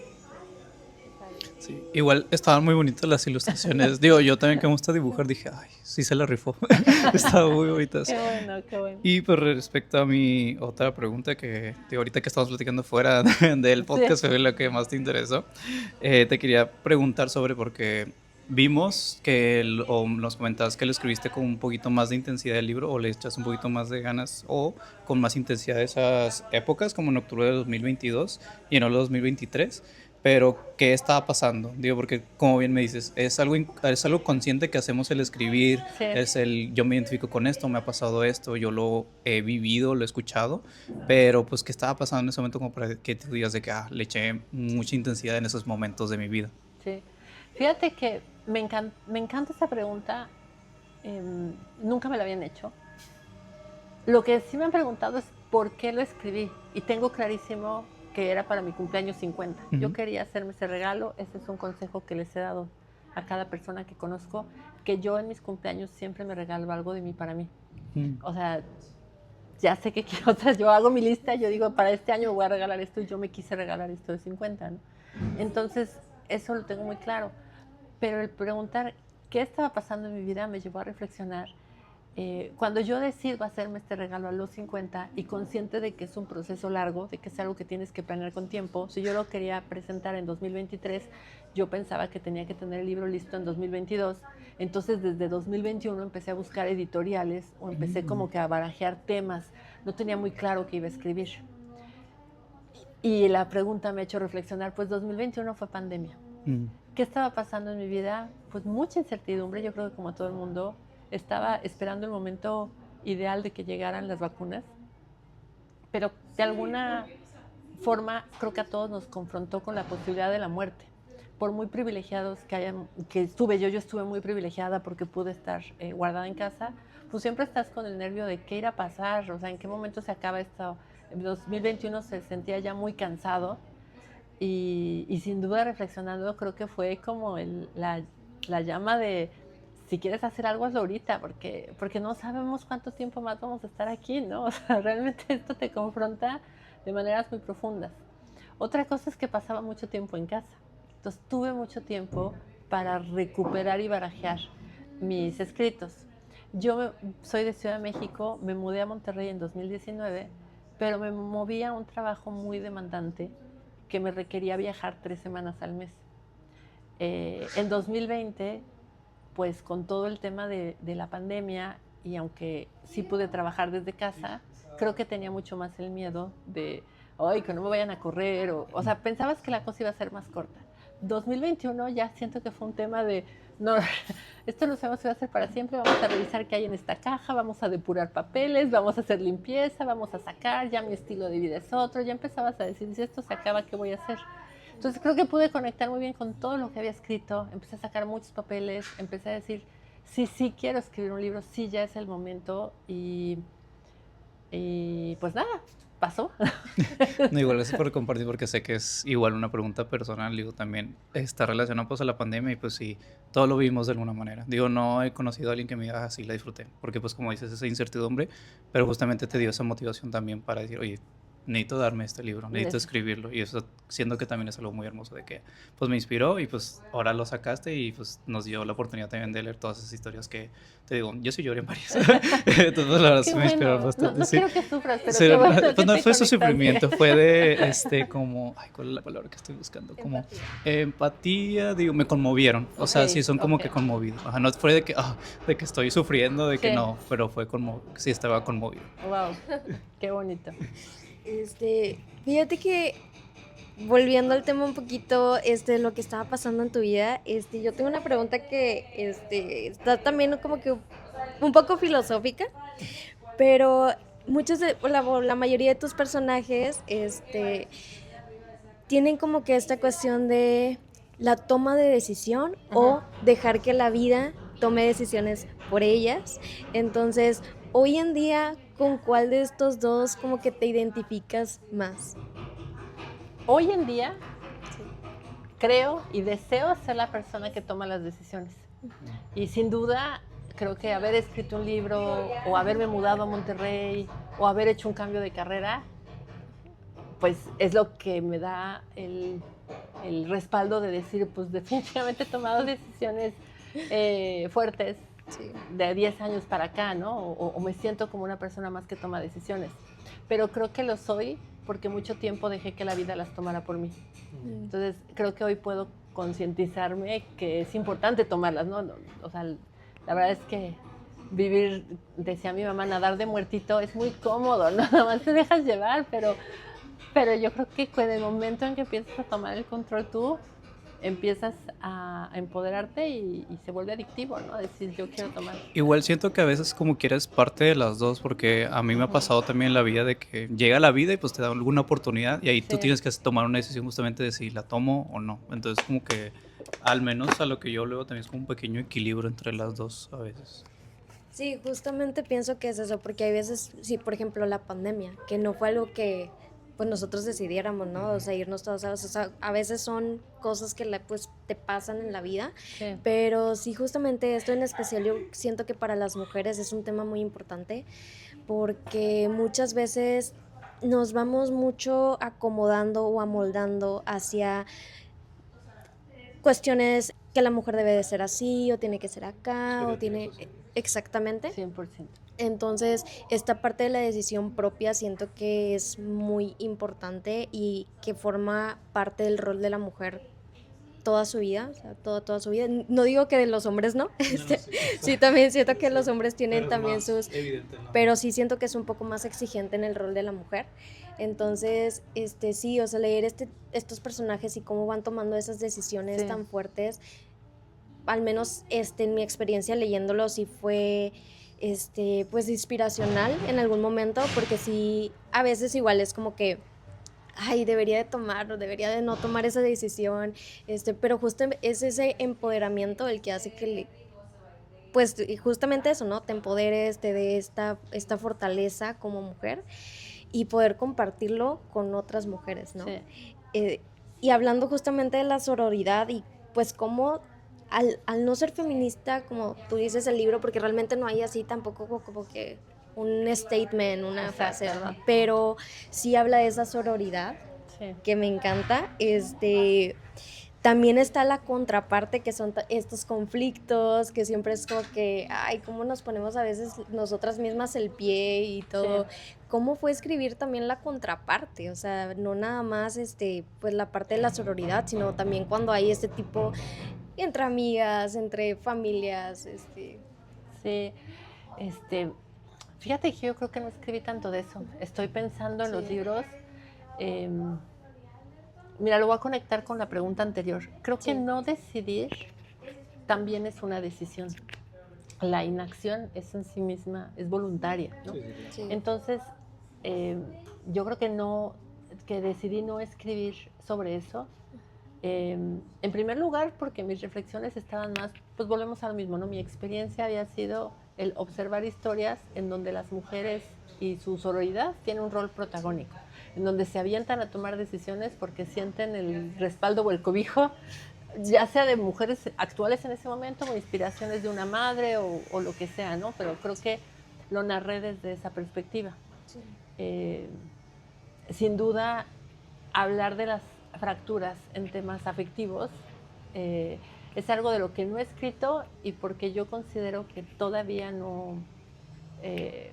Sí, igual estaban muy bonitas las ilustraciones. Digo, yo también que me gusta dibujar, dije, ay, sí se la rifó. Estaban muy bonitas. Qué bueno, qué bueno. Y pues respecto a mi otra pregunta, que digo, ahorita que estamos platicando fuera del podcast, fue lo que más te interesó, te quería preguntar sobre, porque vimos que, o nos comentabas que lo escribiste con un poquito más de intensidad del libro, o le echas un poquito más de ganas, o con más intensidad de esas épocas, como en octubre de 2022 y en el 2023. Pero, ¿qué estaba pasando? Digo, porque como bien me dices, es algo consciente que hacemos el escribir, Sí. es el yo me identifico con esto, me ha pasado esto, yo lo he vivido, lo he escuchado, pero pues, ¿qué estaba pasando en ese momento como para que tú digas de que le eché mucha intensidad en esos momentos de mi vida? Sí. Fíjate que me encanta esa pregunta, nunca me la habían hecho. Lo que sí me han preguntado es por qué lo escribí, y tengo clarísimo que era para mi cumpleaños 50. Yo quería hacerme ese regalo. Ese es un consejo que les he dado a cada persona que conozco, que yo en mis cumpleaños siempre me regalo algo de mí para mí. O sea, ya sé que quiero, o sea, yo hago mi lista, yo digo, para este año me voy a regalar esto, y yo me quise regalar esto de 50, ¿no? Entonces, eso lo tengo muy claro. Pero el preguntar qué estaba pasando en mi vida me llevó a reflexionar. Cuando yo decido hacerme este regalo a los 50 y consciente de que es un proceso largo, de que es algo que tienes que planear con tiempo, si yo lo quería presentar en 2023, yo pensaba que tenía que tener el libro listo en 2022, entonces desde 2021 empecé a buscar editoriales o empecé como que a barajear temas, no tenía muy claro qué iba a escribir. Y la pregunta me ha hecho reflexionar, pues 2021 fue pandemia. ¿Qué estaba pasando en mi vida? Pues mucha incertidumbre, yo creo que como todo el mundo, estaba esperando el momento ideal de que llegaran las vacunas, pero de alguna forma creo que a todos nos confrontó con la posibilidad de la muerte. Por muy privilegiados que estuve, yo estuve muy privilegiada porque pude estar guardada en casa, pues siempre estás con el nervio de qué irá a pasar, o sea, en qué momento se acaba esto. En 2021 se sentía ya muy cansado y sin duda reflexionando creo que fue como la llama de si quieres hacer algo, hazlo ahorita, porque no sabemos cuánto tiempo más vamos a estar aquí, ¿no? O sea, realmente esto te confronta de maneras muy profundas. Otra cosa es que pasaba mucho tiempo en casa. Entonces tuve mucho tiempo para recuperar y barajear mis escritos. Yo soy de Ciudad de México, me mudé a Monterrey en 2019, pero me moví a un trabajo muy demandante que me requería viajar 3 semanas al mes. En 2020, pues con todo el tema de la pandemia, y aunque sí pude trabajar desde casa, creo que tenía mucho más el miedo de, ay, que no me vayan a correr, o sea, pensabas que la cosa iba a ser más corta. 2021 ya siento que fue un tema de, no, esto no sabemos si va a ser para siempre, vamos a revisar qué hay en esta caja, vamos a depurar papeles, vamos a hacer limpieza, vamos a sacar, ya mi estilo de vida es otro, ya empezabas a decir, si esto se acaba, ¿qué voy a hacer? Entonces creo que pude conectar muy bien con todo lo que había escrito, empecé a sacar muchos papeles, empecé a decir, sí quiero escribir un libro, sí ya es el momento, y pues nada, pasó. No, igual gracias por compartir, porque sé que es igual una pregunta personal, digo, también está relacionado pues a la pandemia y pues sí, todo lo vimos de alguna manera. Digo, no he conocido a alguien que me diga así la disfruté, porque pues como dices, esa incertidumbre, pero justamente te dio esa motivación también para decir, oye, necesito darme este libro, necesito escribirlo. Y eso siento que también es algo muy hermoso de que pues me inspiró y pues ahora lo sacaste y pues nos dio la oportunidad también de leer todas esas historias que, te digo, yo sí lloré en varias. Entonces la verdad Qué sí me inspiraron bueno. bastante. No Sí. quiero que sufras, pero Sí, qué bueno que pues no te fue su conectaste. sufrimiento, fue de como, ay, ¿cuál es la palabra que estoy buscando? Como empatía, digo, me conmovieron. O sea, Ok, sí son como ok. que conmovidos. Ajá, no fue de que estoy sufriendo, de que Sí. no, pero fue como, sí estaba conmovido. Wow, qué bonito. Fíjate que volviendo al tema un poquito, lo que estaba pasando en tu vida, yo tengo una pregunta que, está también como que un poco filosófica, pero la mayoría de tus personajes, tienen como que esta cuestión de la toma de decisión o dejar que la vida tome decisiones por ellas. Entonces, hoy en día, ¿con cuál de estos dos como que te identificas más? Hoy en día creo y deseo ser la persona que toma las decisiones. Y sin duda, creo que haber escrito un libro o haberme mudado a Monterrey o haber hecho un cambio de carrera, pues es lo que me da el respaldo de decir, pues definitivamente he tomado decisiones fuertes Sí. de 10 años para acá, ¿no? O me siento como una persona más que toma decisiones. Pero creo que lo soy porque mucho tiempo dejé que la vida las tomara por mí. Entonces, creo que hoy puedo concientizarme que es importante tomarlas, ¿no? O sea, la verdad es que vivir, decía mi mamá, nadar de muertito es muy cómodo, ¿no? Nada más te dejas llevar, pero yo creo que en el momento en que empiezas a tomar el control tú, empiezas a empoderarte y se vuelve adictivo, ¿no? A decir, yo quiero tomar. Igual siento que a veces como quieres parte de las dos, porque a mí me ha pasado también en la vida de que llega la vida y pues te da alguna oportunidad y ahí tú Sí. tienes que tomar una decisión justamente de si la tomo o no. Entonces como que al menos a lo que yo luego también es como un pequeño equilibrio entre las dos a veces. Sí, justamente pienso que es eso, porque hay veces, sí, por ejemplo, la pandemia, que no fue algo que pues nosotros decidiéramos, ¿no? O sea, irnos todos o sea, a veces son cosas que pues te pasan en la vida, Sí. pero sí, justamente esto en especial yo siento que para las mujeres es un tema muy importante, porque muchas veces nos vamos mucho acomodando o amoldando hacia cuestiones que la mujer debe de ser así, o tiene que ser acá, o tiene... Exactamente. 100%. Entonces, esta parte de la decisión propia siento que es muy importante y que forma parte del rol de la mujer toda su vida, o sea, toda su vida. No digo que de los hombres no, sí, también siento que los hombres tienen también sus... Pero sí siento que es un poco más exigente en el rol de la mujer. Entonces, sí, o sea, leer estos personajes y cómo van tomando esas decisiones Sí. tan fuertes, al menos en mi experiencia leyéndolo sí fue pues inspiracional en algún momento, porque sí, a veces igual es como que ay, debería de tomar o debería de no tomar esa decisión, pero justo es ese empoderamiento el que hace que pues justamente eso, ¿no? Te empoderes, te dé esta fortaleza como mujer y poder compartirlo con otras mujeres, ¿no? Sí. Y hablando justamente de la sororidad y pues cómo al no ser feminista, como tú dices el libro, porque realmente no hay así tampoco como que un statement, una frase, ¿verdad? Pero sí habla de esa sororidad, Sí. que me encanta. También está la contraparte, que son estos conflictos, que siempre es como que, ay, cómo nos ponemos a veces nosotras mismas el pie y todo. Sí. ¿Cómo fue escribir también la contraparte? O sea, no nada más pues la parte de la sororidad, sino también cuando hay este tipo entre amigas, entre familias, Sí, fíjate que yo creo que no escribí tanto de eso. Estoy pensando en los libros. Mira, lo voy a conectar con la pregunta anterior. Creo que no decidir también es una decisión. La inacción es en sí misma, es voluntaria, ¿no? Sí. Entonces, yo creo que decidí no escribir sobre eso. En primer lugar, porque mis reflexiones estaban más, pues volvemos a lo mismo, ¿no? Mi experiencia había sido el observar historias en donde las mujeres y su sororidad tienen un rol protagónico, en donde se avientan a tomar decisiones porque sienten el respaldo o el cobijo, ya sea de mujeres actuales en ese momento o inspiraciones de una madre o lo que sea, ¿no? Pero creo que lo narré desde esa perspectiva. Sí. sin duda, hablar de las fracturas en temas afectivos es algo de lo que no he escrito y porque yo considero que todavía eh,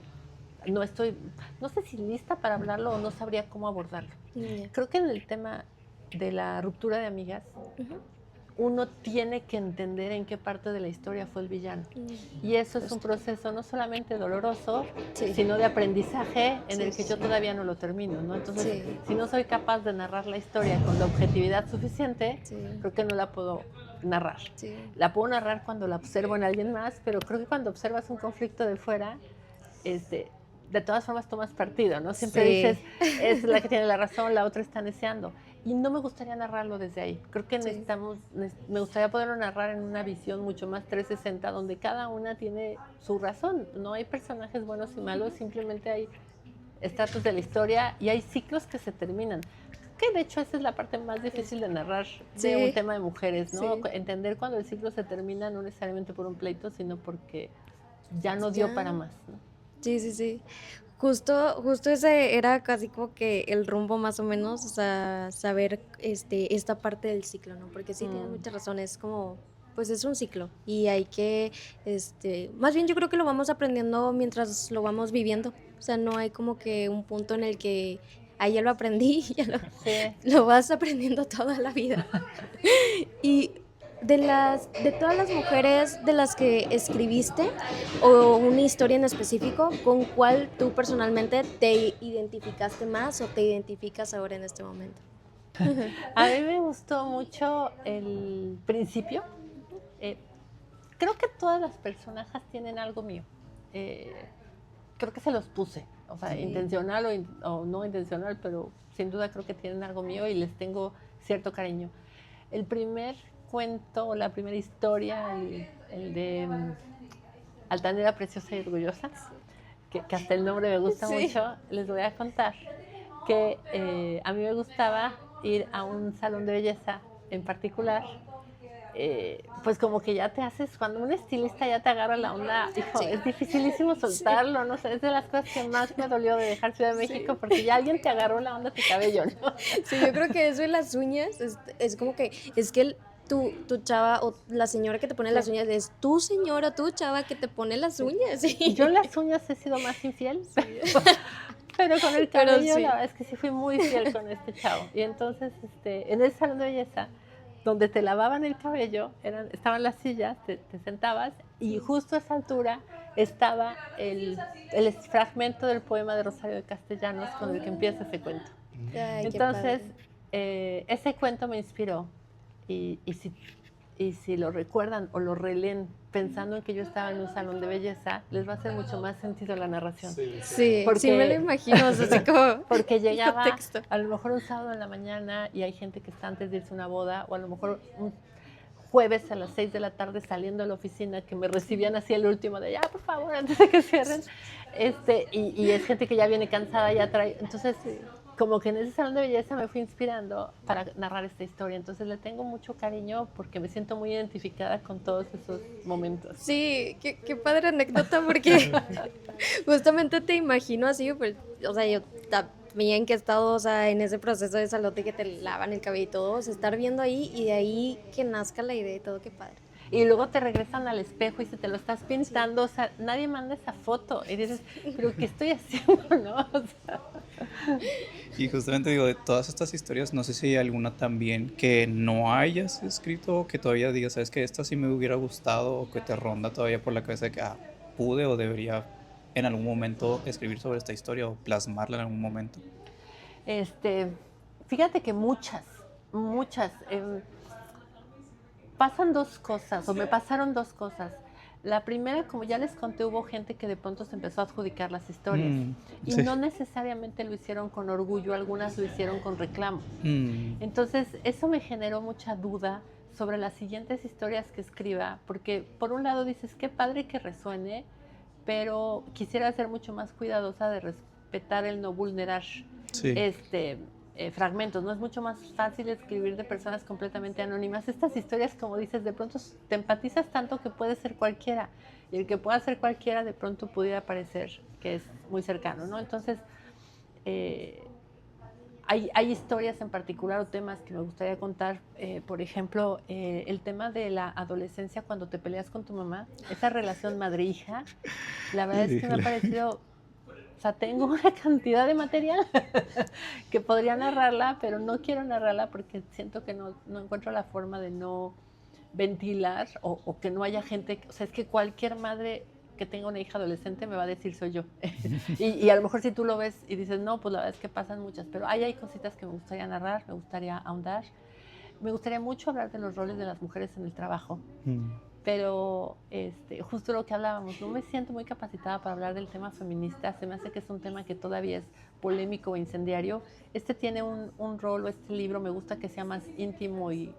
no estoy, no sé si lista para hablarlo o no sabría cómo abordarlo. Creo que en el tema de la ruptura de amigas, uno tiene que entender en qué parte de la historia fue el villano. Y eso es un proceso no solamente doloroso, sino de aprendizaje en el que yo todavía no lo termino, ¿no? Entonces, si no soy capaz de narrar la historia con la objetividad suficiente, creo que no la puedo narrar. La puedo narrar cuando la observo en alguien más, pero creo que cuando observas un conflicto de fuera, de todas formas tomas partido, ¿no? Siempre dices, es la que tiene la razón, la otra está neciando. Y no me gustaría narrarlo desde ahí. Creo que me gustaría poderlo narrar en una visión mucho más 360, donde cada una tiene su razón. No hay personajes buenos y malos, simplemente hay estratos de la historia y hay ciclos que se terminan. Que de hecho esa es la parte más difícil de narrar de un tema de mujeres, ¿no? Entender cuando el ciclo se termina, no necesariamente por un pleito, sino porque ya no dio para más, ¿no? Sí. Justo ese era casi como que el rumbo más o menos, o sea, saber esta parte del ciclo, ¿no? Porque sí, tienes mucha razón, es como, pues es un ciclo y hay que, más bien yo creo que lo vamos aprendiendo mientras lo vamos viviendo, o sea, no hay como que un punto en el que, ya lo aprendí, lo vas aprendiendo toda la vida. Y de todas las mujeres de las que escribiste, o una historia en específico, ¿con cuál tú personalmente te identificaste más o te identificas ahora en este momento? A mí me gustó mucho el principio. Creo que todas las personajes tienen algo mío. Creo que se los puse, o sea, intencional o no intencional, pero sin duda creo que tienen algo mío y les tengo cierto cariño. El primer cuento, la primera historia, el de Altanera Preciosa y Orgullosa, que hasta el nombre me gusta mucho, les voy a contar que a mí me gustaba ir a un salón de belleza en particular, pues como que ya te haces, cuando un estilista ya te agarra la onda, hijo, es dificilísimo soltarlo, no sé, es de las cosas que más me dolió de dejar Ciudad de México, porque ya alguien te agarró la onda de tu cabello, ¿no? Sí, yo creo que eso de las uñas es como que, es que tu chava o la señora que te pone las uñas es tu señora, tu chava que te pone las uñas. Yo en las uñas he sido más infiel, pero con el cabello la verdad es que sí fui muy fiel con este chavo. Y entonces en el salón de belleza, donde te lavaban el cabello, estaban las sillas, te sentabas y justo a esa altura estaba el fragmento del poema de Rosario de Castellanos con el que empieza ese cuento. Ay, entonces, ese cuento me inspiró y si lo recuerdan o lo releen pensando en que yo estaba en un salón de belleza, les va a hacer mucho más sentido la narración. Sí, me lo imagino, o sea, así como porque llegaba a lo mejor un sábado en la mañana y hay gente que está antes de irse a una boda, o a lo mejor un jueves a las 6 de la tarde saliendo de la oficina, que me recibían así el último de ya, por favor, antes de que cierren, y es gente que ya viene cansada, ya trae, entonces como que en ese salón de belleza me fui inspirando para narrar esta historia, entonces le tengo mucho cariño porque me siento muy identificada con todos esos momentos. Sí, qué padre anécdota, porque justamente te imagino así, pues, o sea, yo también que he estado, o sea, en ese proceso de salud de que te lavan el cabello y todo, o sea, estar viendo ahí y de ahí que nazca la idea y todo, qué padre. Y luego te regresan al espejo y se te lo estás pintando, o sea, nadie manda esa foto y dices, pero ¿qué estoy haciendo, no? O sea. Y justamente digo, de todas estas historias, no sé si hay alguna también que no hayas escrito o que todavía digas, sabes que esta sí me hubiera gustado, o que te ronda todavía por la cabeza de que pude o debería en algún momento escribir sobre esta historia o plasmarla en algún momento. Fíjate que muchas. Pasan dos cosas, o me pasaron dos cosas. La primera, como ya les conté, hubo gente que de pronto se empezó a adjudicar las historias. Y no necesariamente lo hicieron con orgullo, algunas lo hicieron con reclamo. Entonces, eso me generó mucha duda sobre las siguientes historias que escriba, porque por un lado dices, qué padre que resuene, pero quisiera ser mucho más cuidadosa de respetar el no vulnerar fragmentos, ¿no? Es mucho más fácil escribir de personas completamente anónimas. Estas historias, como dices, de pronto te empatizas tanto que puede ser cualquiera, y el que pueda ser cualquiera de pronto pudiera parecer que es muy cercano, ¿no? Entonces, hay historias en particular o temas que me gustaría contar. Por ejemplo, el tema de la adolescencia cuando te peleas con tu mamá, esa relación madre-hija, la verdad es que me ha Híjole. parecido, o sea, tengo una cantidad de material que podría narrarla, pero no quiero narrarla porque siento que no encuentro la forma de no ventilar o que no haya gente, o sea, es que cualquier madre que tenga una hija adolescente me va a decir soy yo. y a lo mejor si tú lo ves y dices, no, pues la verdad es que pasan muchas, pero hay cositas que me gustaría narrar, me gustaría ahondar. Me gustaría mucho hablar de los roles de las mujeres en el trabajo, pero justo lo que hablábamos, no me siento muy capacitada para hablar del tema feminista, se me hace que es un tema que todavía es polémico o incendiario. Tiene un rol, o este libro me gusta que sea más íntimo y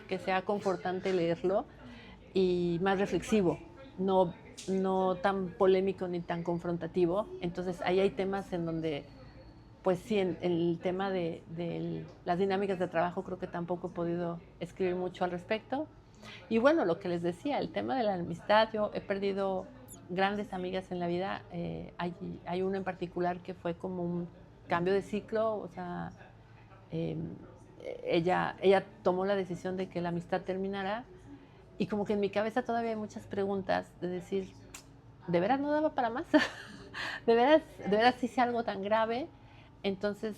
que sea confortante leerlo y más reflexivo, no tan polémico ni tan confrontativo. Entonces ahí hay temas en donde, pues sí, en el tema de las dinámicas de trabajo creo que tampoco he podido escribir mucho al respecto. Y bueno, lo que les decía, el tema de la amistad, yo he perdido grandes amigas en la vida. Hay una en particular que fue como un cambio de ciclo, o sea, eh, ella tomó la decisión de que la amistad terminara y como que en mi cabeza todavía hay muchas preguntas de decir, ¿de veras no daba para más? ¿De veras hice algo tan grave? Entonces,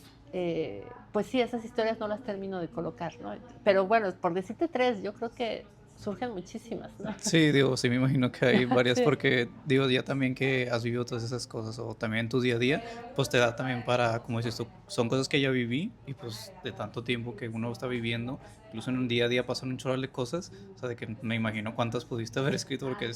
pues sí, esas historias no las termino de colocar, ¿no? Pero bueno, por decirte tres, yo creo que surgen muchísimas, ¿no? Sí, digo, sí me imagino que hay varias Sí. porque, digo, ya también que has vivido todas esas cosas o también en tu día a día, pues te da también para, como dices tú, son cosas que ya viví y pues de tanto tiempo que uno está viviendo, incluso en un día a día pasan un chorro de cosas, o sea, de que me imagino cuántas pudiste haber escrito porque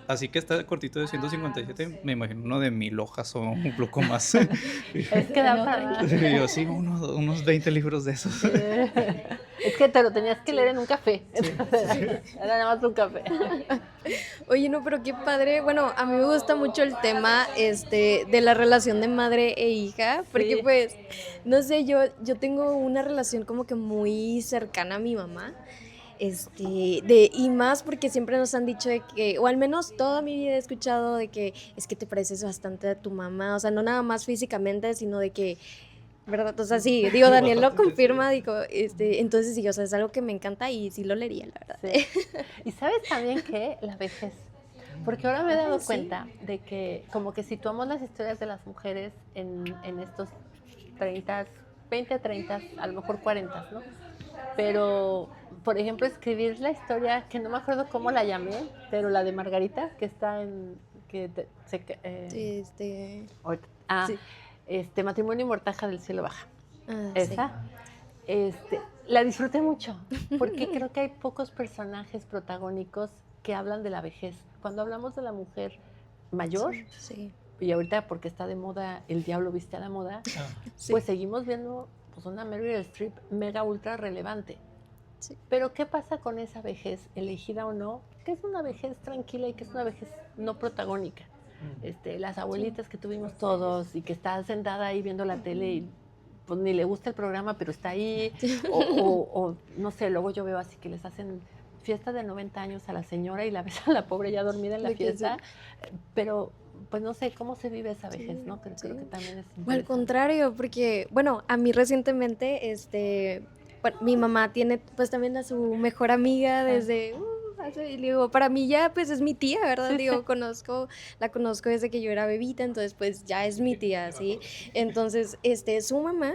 así que está cortito de 157, me imagino uno de 1000 hojas o un poco más. Es que da para más. Y yo sí, unos 20 libros de esos. Es que te lo tenías que leer en un café. Era nada más un café. Oye, no, pero qué padre. Bueno, a mí me gusta mucho el tema de la relación de madre e hija, porque Sí. pues, no sé, yo tengo una relación como que muy cercana a mi mamá. Y más porque siempre nos han dicho de que, o al menos toda mi vida he escuchado de que es que te pareces bastante a tu mamá, o sea, no nada más físicamente, sino de que, ¿verdad? O sea, sí, digo, Daniel lo confirma, digo, entonces sí, o sea, es algo que me encanta y sí lo leería, la verdad. Sí. Y sabes también que la vejez, porque ahora me he dado Sí. cuenta de que como que situamos las historias de las mujeres en estos 30, 20, 30, a lo mejor 40, ¿no? Pero, por ejemplo, escribir la historia, que no me acuerdo cómo la llamé, pero la de Margarita, que está en... ahorita- Sí. Matrimonio y Mortaja del Cielo Baja. Sí. Esa. La disfruté mucho, porque creo que hay pocos personajes protagónicos que hablan de la vejez. Cuando hablamos de la mujer mayor, Sí. y ahorita porque está de moda El Diablo Viste a la Moda, Sí. pues seguimos viendo pues, una Meryl Streep mega ultra relevante. Sí. Pero ¿qué pasa con esa vejez, elegida o no? Que es una vejez tranquila y que es una vejez no protagónica. Las abuelitas que tuvimos todos y que está sentada ahí viendo la tele y pues ni le gusta el programa, pero está ahí, o no sé, luego yo veo así que les hacen fiesta de 90 años a la señora y la ves a la pobre ya dormida en la fiesta, pero pues no sé cómo se vive esa vejez, ¿no? Creo que también es interesante. O al contrario, porque, bueno, a mí recientemente, bueno, mi mamá tiene pues también a su mejor amiga desde... y digo, para mí ya pues es mi tía, ¿verdad? Sí, Digo, sí. la conozco desde que yo era bebita, entonces pues ya es mi tía, ¿sí? Entonces, su mamá,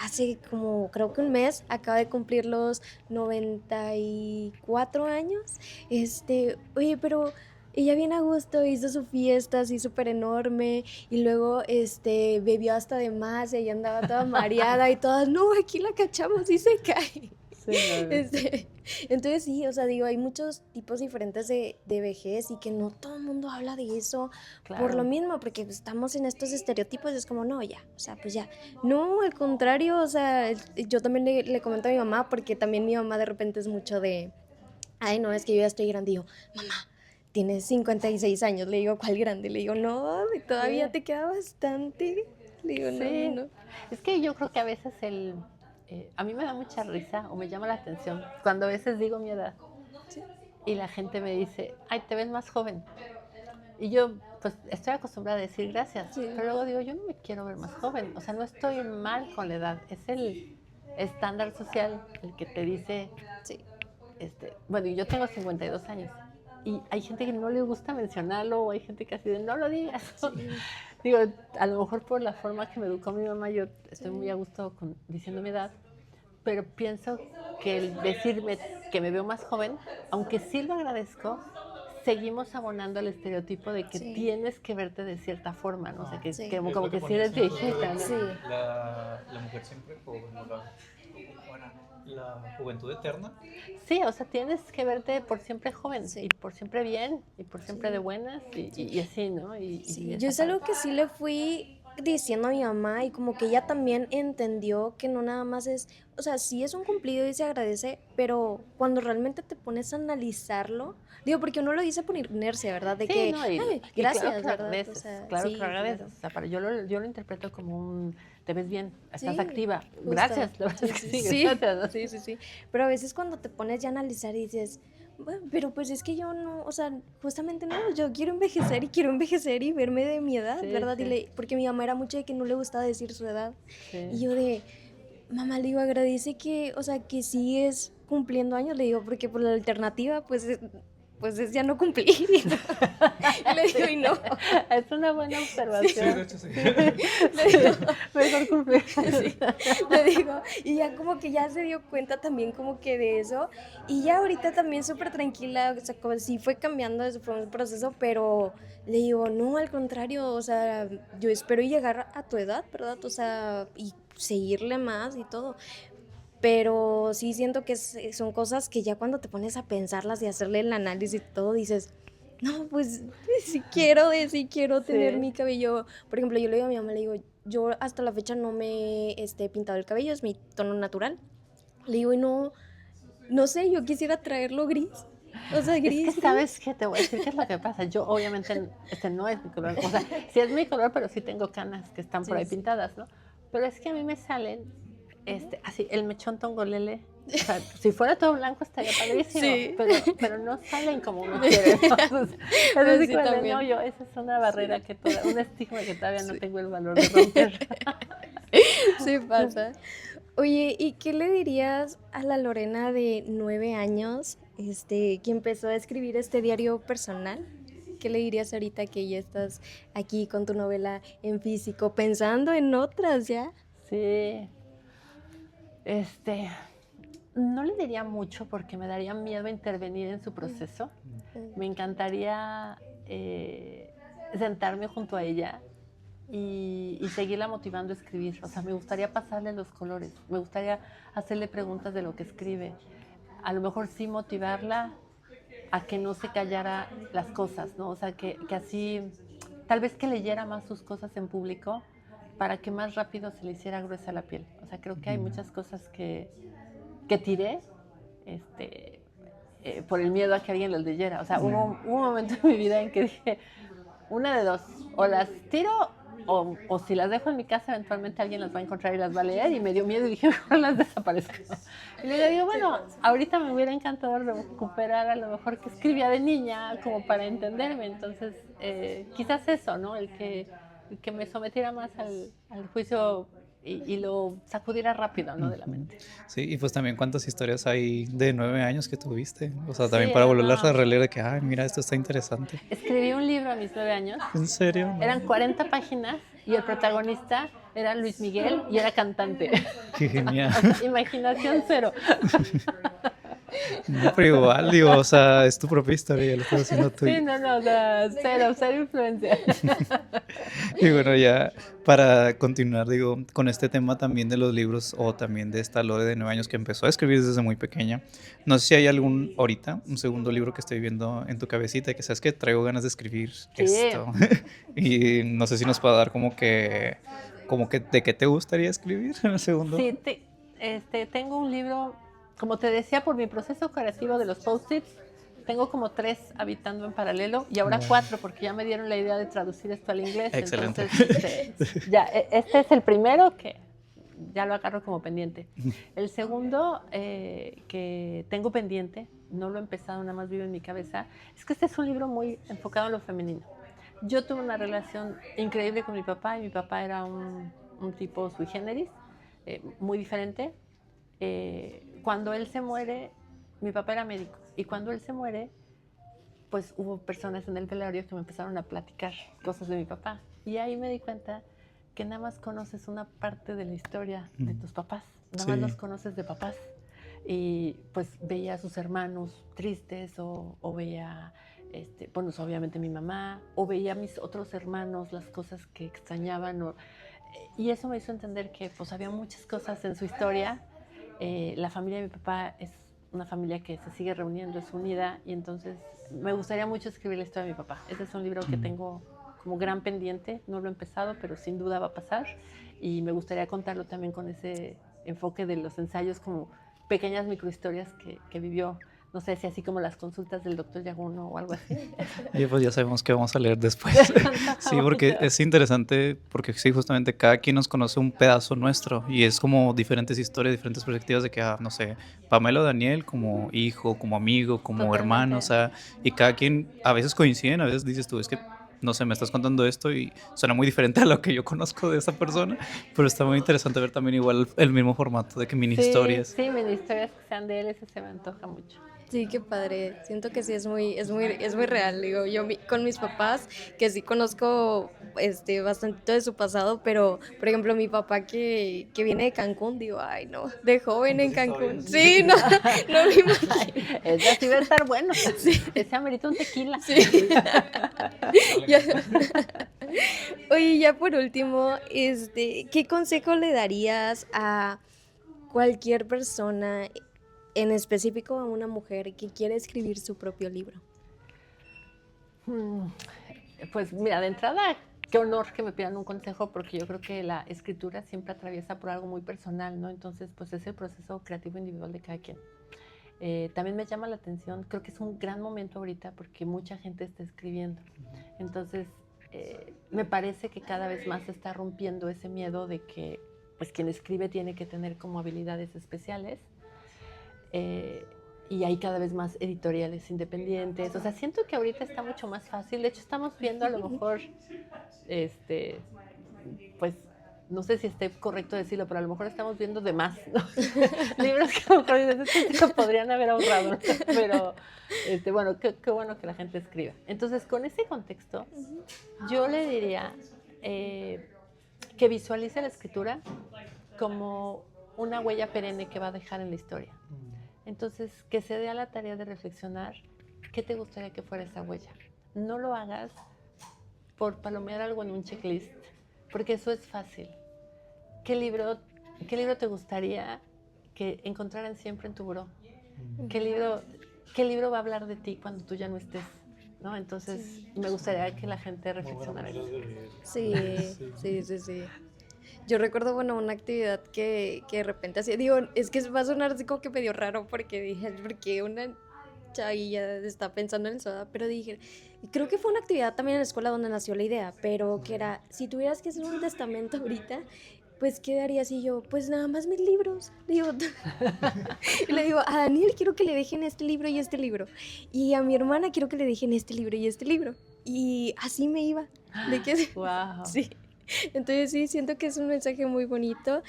hace como creo que un mes acaba de cumplir los 94 años. Oye, pero ella bien a gusto hizo su fiesta así súper enorme y luego bebió hasta de más y ella andaba toda mareada y todas, no, aquí la cachamos y se cae. Sí, no. Entonces sí, o sea, digo, hay muchos tipos diferentes de vejez y que no todo el mundo habla de eso por lo mismo, porque estamos en estos estereotipos, es como, no, ya, o sea, pues ya. No, al contrario, o sea, yo también le comento a mi mamá, porque también mi mamá de repente es mucho de, ay, no, es que yo ya estoy grande, y yo, mamá, tienes 56 años, le digo, ¿cuál grande? Le digo, no, todavía Sí. te queda bastante. Le digo, Sí. no. Es que yo creo que a veces a mí me da mucha risa o me llama la atención cuando a veces digo mi edad y la gente me dice, ay, te ves más joven. Y yo, pues, estoy acostumbrada a decir gracias, Sí. pero luego digo, yo no me quiero ver más joven, o sea, no estoy mal con la edad, es el estándar social el que te dice, Sí. bueno, y yo tengo 52 años, y hay gente que no le gusta mencionarlo, o hay gente que así de, no lo digas. Digo, a lo mejor por la forma que me educó mi mamá, yo estoy muy a gusto diciendo mi edad, pero pienso que el decirme que me veo más joven, aunque sí lo agradezco, seguimos abonando al estereotipo de que Sí. tienes que verte de cierta forma, ¿no? O sea, que, Sí. como que si eres viejita, ¿no? Sí. La mujer siempre joven, la juventud eterna. Sí, o sea, tienes que verte por siempre joven, Sí. y por siempre bien, y por siempre Sí. de buenas, y así, ¿no? Sí, Y yo es esa algo parte. que sí le fui diciendo a mi mamá y como que ella también entendió que no nada más es, o sea, sí es un cumplido y se agradece, pero cuando realmente te pones a analizarlo, digo, porque uno lo dice por inercia, ¿verdad? De Sí, que, no, ay, y claro gracias, que lo ¿verdad? O agradeces, sea, claro que lo sí, agradeces. claro. O sea, yo lo interpreto como un, te ves bien, estás Sí, activa, justo. gracias, la verdad Sí, es que sí, sí, sí. gracias. ¿no? Sí, sí, sí. Pero a veces cuando te pones ya a analizar y dices, bueno, pero pues es que yo no, o sea, justamente no, yo quiero envejecer y verme de mi edad, Sí, ¿verdad? sí, Porque mi mamá era mucho de que no le gustaba decir su edad. Y sí. yo de, mamá, le digo, agradece que, o sea, que sigues cumpliendo años, le digo, porque por la alternativa, pues es ya no cumplir. Y le digo, y no. Es una buena observación. de hecho sí. Le digo, Mejor cumplir. sí, le digo, y ya como que ya se dio cuenta también como que de eso, y ya ahorita también súper tranquila, o sea, como sí fue cambiando, eso fue un proceso, pero le digo, no, al contrario, o sea, yo espero llegar a tu edad, ¿verdad? O sea, y seguirle más y todo, pero sí siento que son cosas que ya cuando te pones a pensarlas y hacerle el análisis y todo, dices, no, pues sí quiero tener Sí. mi cabello. Por ejemplo, yo le digo a mi mamá, le digo, yo hasta la fecha no me he pintado el cabello, es mi tono natural. Le digo, y no, no sé, yo quisiera traerlo gris. O sea, Es que gris, sabes gris. que te voy a decir qué es lo que pasa. Yo obviamente no es mi color. O sea, sí es mi color, pero sí tengo canas que están por Sí, ahí sí. pintadas, ¿no? Pero es que a mí me salen así, el mechón tongolele. O sea, si fuera todo blanco estaría padrísimo, Sí. pero no salen como uno quiere. Entonces, es así Sí, como de, también. no, esa es una barrera que un estigma que todavía no Sí. tengo el valor de romper. Sí pasa. Oye, ¿y qué le dirías a la Lorena de 9 años, que empezó a escribir este diario personal? ¿Qué le dirías ahorita que ya estás aquí con tu novela en físico, pensando en otras ya? Sí, no le diría mucho porque me daría miedo intervenir en su proceso. Me encantaría sentarme junto a ella y seguirla motivando a escribir. O sea, me gustaría pasarle los colores, me gustaría hacerle preguntas de lo que escribe. A lo mejor sí motivarla a que no se callara las cosas, ¿no? O sea, que así, tal vez que leyera más sus cosas en público para que más rápido se le hiciera gruesa la piel. O sea, creo que hay muchas cosas que tiré por el miedo a que alguien las leyera. O sea, hubo un momento en mi vida en que dije, una de dos, o las tiro o si las dejo en mi casa, eventualmente alguien las va a encontrar y las va a leer, y me dio miedo y dije, mejor las desaparezco. Y luego digo, bueno, ahorita me hubiera encantado recuperar a lo mejor que escribía de niña, como para entenderme, entonces quizás eso, ¿no? El que me sometiera más al juicio y lo sacudiera rápido, ¿no? De la mente. Sí, y pues también cuántas historias hay de 9 años que tuviste. O sea, también Sí, para no, volverlas a no. releer de que, ay, mira, esto está interesante. Escribí un libro a mis 9 años. ¿En serio? No. Eran 40 páginas y el protagonista era Luis Miguel y era cantante. Qué genial. O sea, imaginación cero. No, pero igual, digo, o sea, es tu propia historia, ya lo estás haciendo tú. Sí, no, o sea, cero influencia. Y bueno, ya para continuar, digo, con este tema también de los libros o también de esta Lore de 9 años que empezó a escribir desde muy pequeña, no sé si hay un segundo libro que estoy viendo en tu cabecita, que sabes que traigo ganas de escribir esto. Y no sé si nos puede dar como que de qué te gustaría escribir en el segundo. Sí, tengo un libro, como te decía, por mi proceso creativo de los post-its, tengo como 3 habitando en paralelo y ahora 4 porque ya me dieron la idea de traducir esto al inglés. Excelente. Entonces, ya, este es el primero que ya lo agarro como pendiente. El segundo que tengo pendiente, no lo he empezado, nada más vivo en mi cabeza, es que este es un libro muy enfocado en lo femenino. Yo tuve una relación increíble con mi papá y mi papá era un tipo sui generis, muy diferente. Cuando él se muere, mi papá era médico y cuando él se muere, pues hubo personas en el velorio que me empezaron a platicar cosas de mi papá. Y ahí me di cuenta que nada más conoces una parte de la historia de tus papás, nada más los conoces de papás. Y pues veía a sus hermanos tristes o veía, bueno, obviamente mi mamá, o veía a mis otros hermanos, las cosas que extrañaban. Y eso me hizo entender que pues había muchas cosas en su historia. La familia de mi papá es una familia que se sigue reuniendo, es unida, y entonces me gustaría mucho escribir la historia de mi papá. Ese es un libro que tengo como gran pendiente, no lo he empezado, pero sin duda va a pasar, y me gustaría contarlo también con ese enfoque de los ensayos como pequeñas microhistorias que vivió, no sé si así como las consultas del doctor Yaguno o algo así. Y pues ya sabemos que vamos a leer después. Sí, porque es interesante, porque sí, justamente cada quien nos conoce un pedazo nuestro y es como diferentes historias, diferentes perspectivas de que, no sé, Pamela o Daniel como hijo, como amigo, como Totalmente. hermano, o sea, y cada quien a veces coinciden, a veces dices tú, es que no sé, me estás contando esto y suena muy diferente a lo que yo conozco de esa persona, pero está muy interesante ver también igual el mismo formato de que mini historias. Sí, mini historias que sean de él, eso se me antoja mucho. Sí, qué padre. Siento que sí es muy real. Digo, con mis papás, que sí conozco bastante de su pasado, pero por ejemplo mi papá que viene de Cancún, digo, ay no, de joven en Cancún. Sí, no, no me imagino. Ese sí va a estar bueno. Sí. Ese amerita un tequila. Sí. Oye, ya por último, ¿qué consejo le darías a cualquier persona, en específico a una mujer que quiere escribir su propio libro? Pues mira, de entrada, qué honor que me pidan un consejo, porque yo creo que la escritura siempre atraviesa por algo muy personal, ¿no? Entonces, pues es el proceso creativo individual de cada quien. También me llama la atención, creo que es un gran momento ahorita porque mucha gente está escribiendo. Entonces, me parece que cada vez más se está rompiendo ese miedo de que pues quien escribe tiene que tener como habilidades especiales. Y hay cada vez más editoriales independientes. O sea, siento que ahorita está mucho más fácil. De hecho, estamos viendo a lo mejor, pues, no sé si esté correcto decirlo, pero a lo mejor estamos viendo de más, ¿no? Libros que a lo mejor se podrían haber ahorrado, ¿no? Pero, bueno, qué bueno que la gente escriba. Entonces, con ese contexto, yo le diría que visualice la escritura como una huella perenne que va a dejar en la historia. Entonces, que se dé a la tarea de reflexionar qué te gustaría que fuera esa huella. No lo hagas por palomear algo en un checklist, porque eso es fácil. ¿Qué libro te gustaría que encontraran siempre en tu buró? ¿Qué libro va a hablar de ti cuando tú ya no estés? ¿No? Entonces, me gustaría que la gente reflexionara eso. Sí. Yo recuerdo, bueno, una actividad que de repente hacía, digo, es que va a sonar así como que medio raro porque dije, porque una chavilla está pensando en el soda, pero dije, creo que fue una actividad también en la escuela donde nació la idea, pero que era, si tuvieras que hacer un testamento ahorita, pues, ¿qué harías? Y yo, pues nada más mis libros. Digo, y le digo, a Daniel quiero que le dejen este libro y este libro, y a mi hermana quiero que le dejen este libro y este libro, y así me iba. ¿De qué? Wow. Sí. Entonces sí, siento que es un mensaje muy bonito.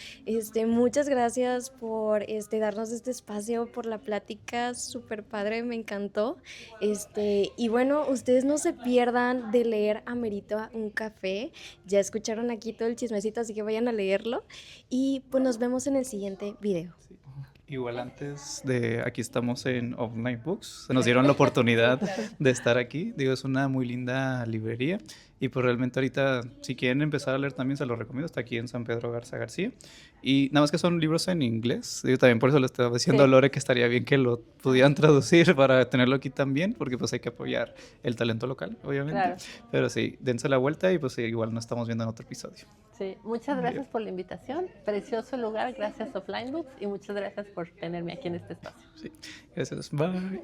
Muchas gracias por darnos este espacio, por la plática, súper padre, me encantó. Y bueno, ustedes no se pierdan de leer Amerita un café. Ya escucharon aquí todo el chismecito, así que vayan a leerlo. Y pues nos vemos en el siguiente video. Sí. Igual antes de, aquí estamos en Offline Books, se nos dieron la oportunidad de estar aquí, digo, es una muy linda librería y pues realmente ahorita si quieren empezar a leer también se los recomiendo, está aquí en San Pedro Garza García y nada más que son libros en inglés, digo, también por eso le estaba diciendo a Lore que estaría bien que lo pudieran traducir para tenerlo aquí también, porque pues hay que apoyar el talento local, obviamente, claro. Pero sí, dense la vuelta y pues igual nos estamos viendo en otro episodio. Sí, muchas gracias por la invitación, precioso lugar, gracias Offline Books y muchas gracias por tenerme aquí en este espacio. Sí, gracias, bye.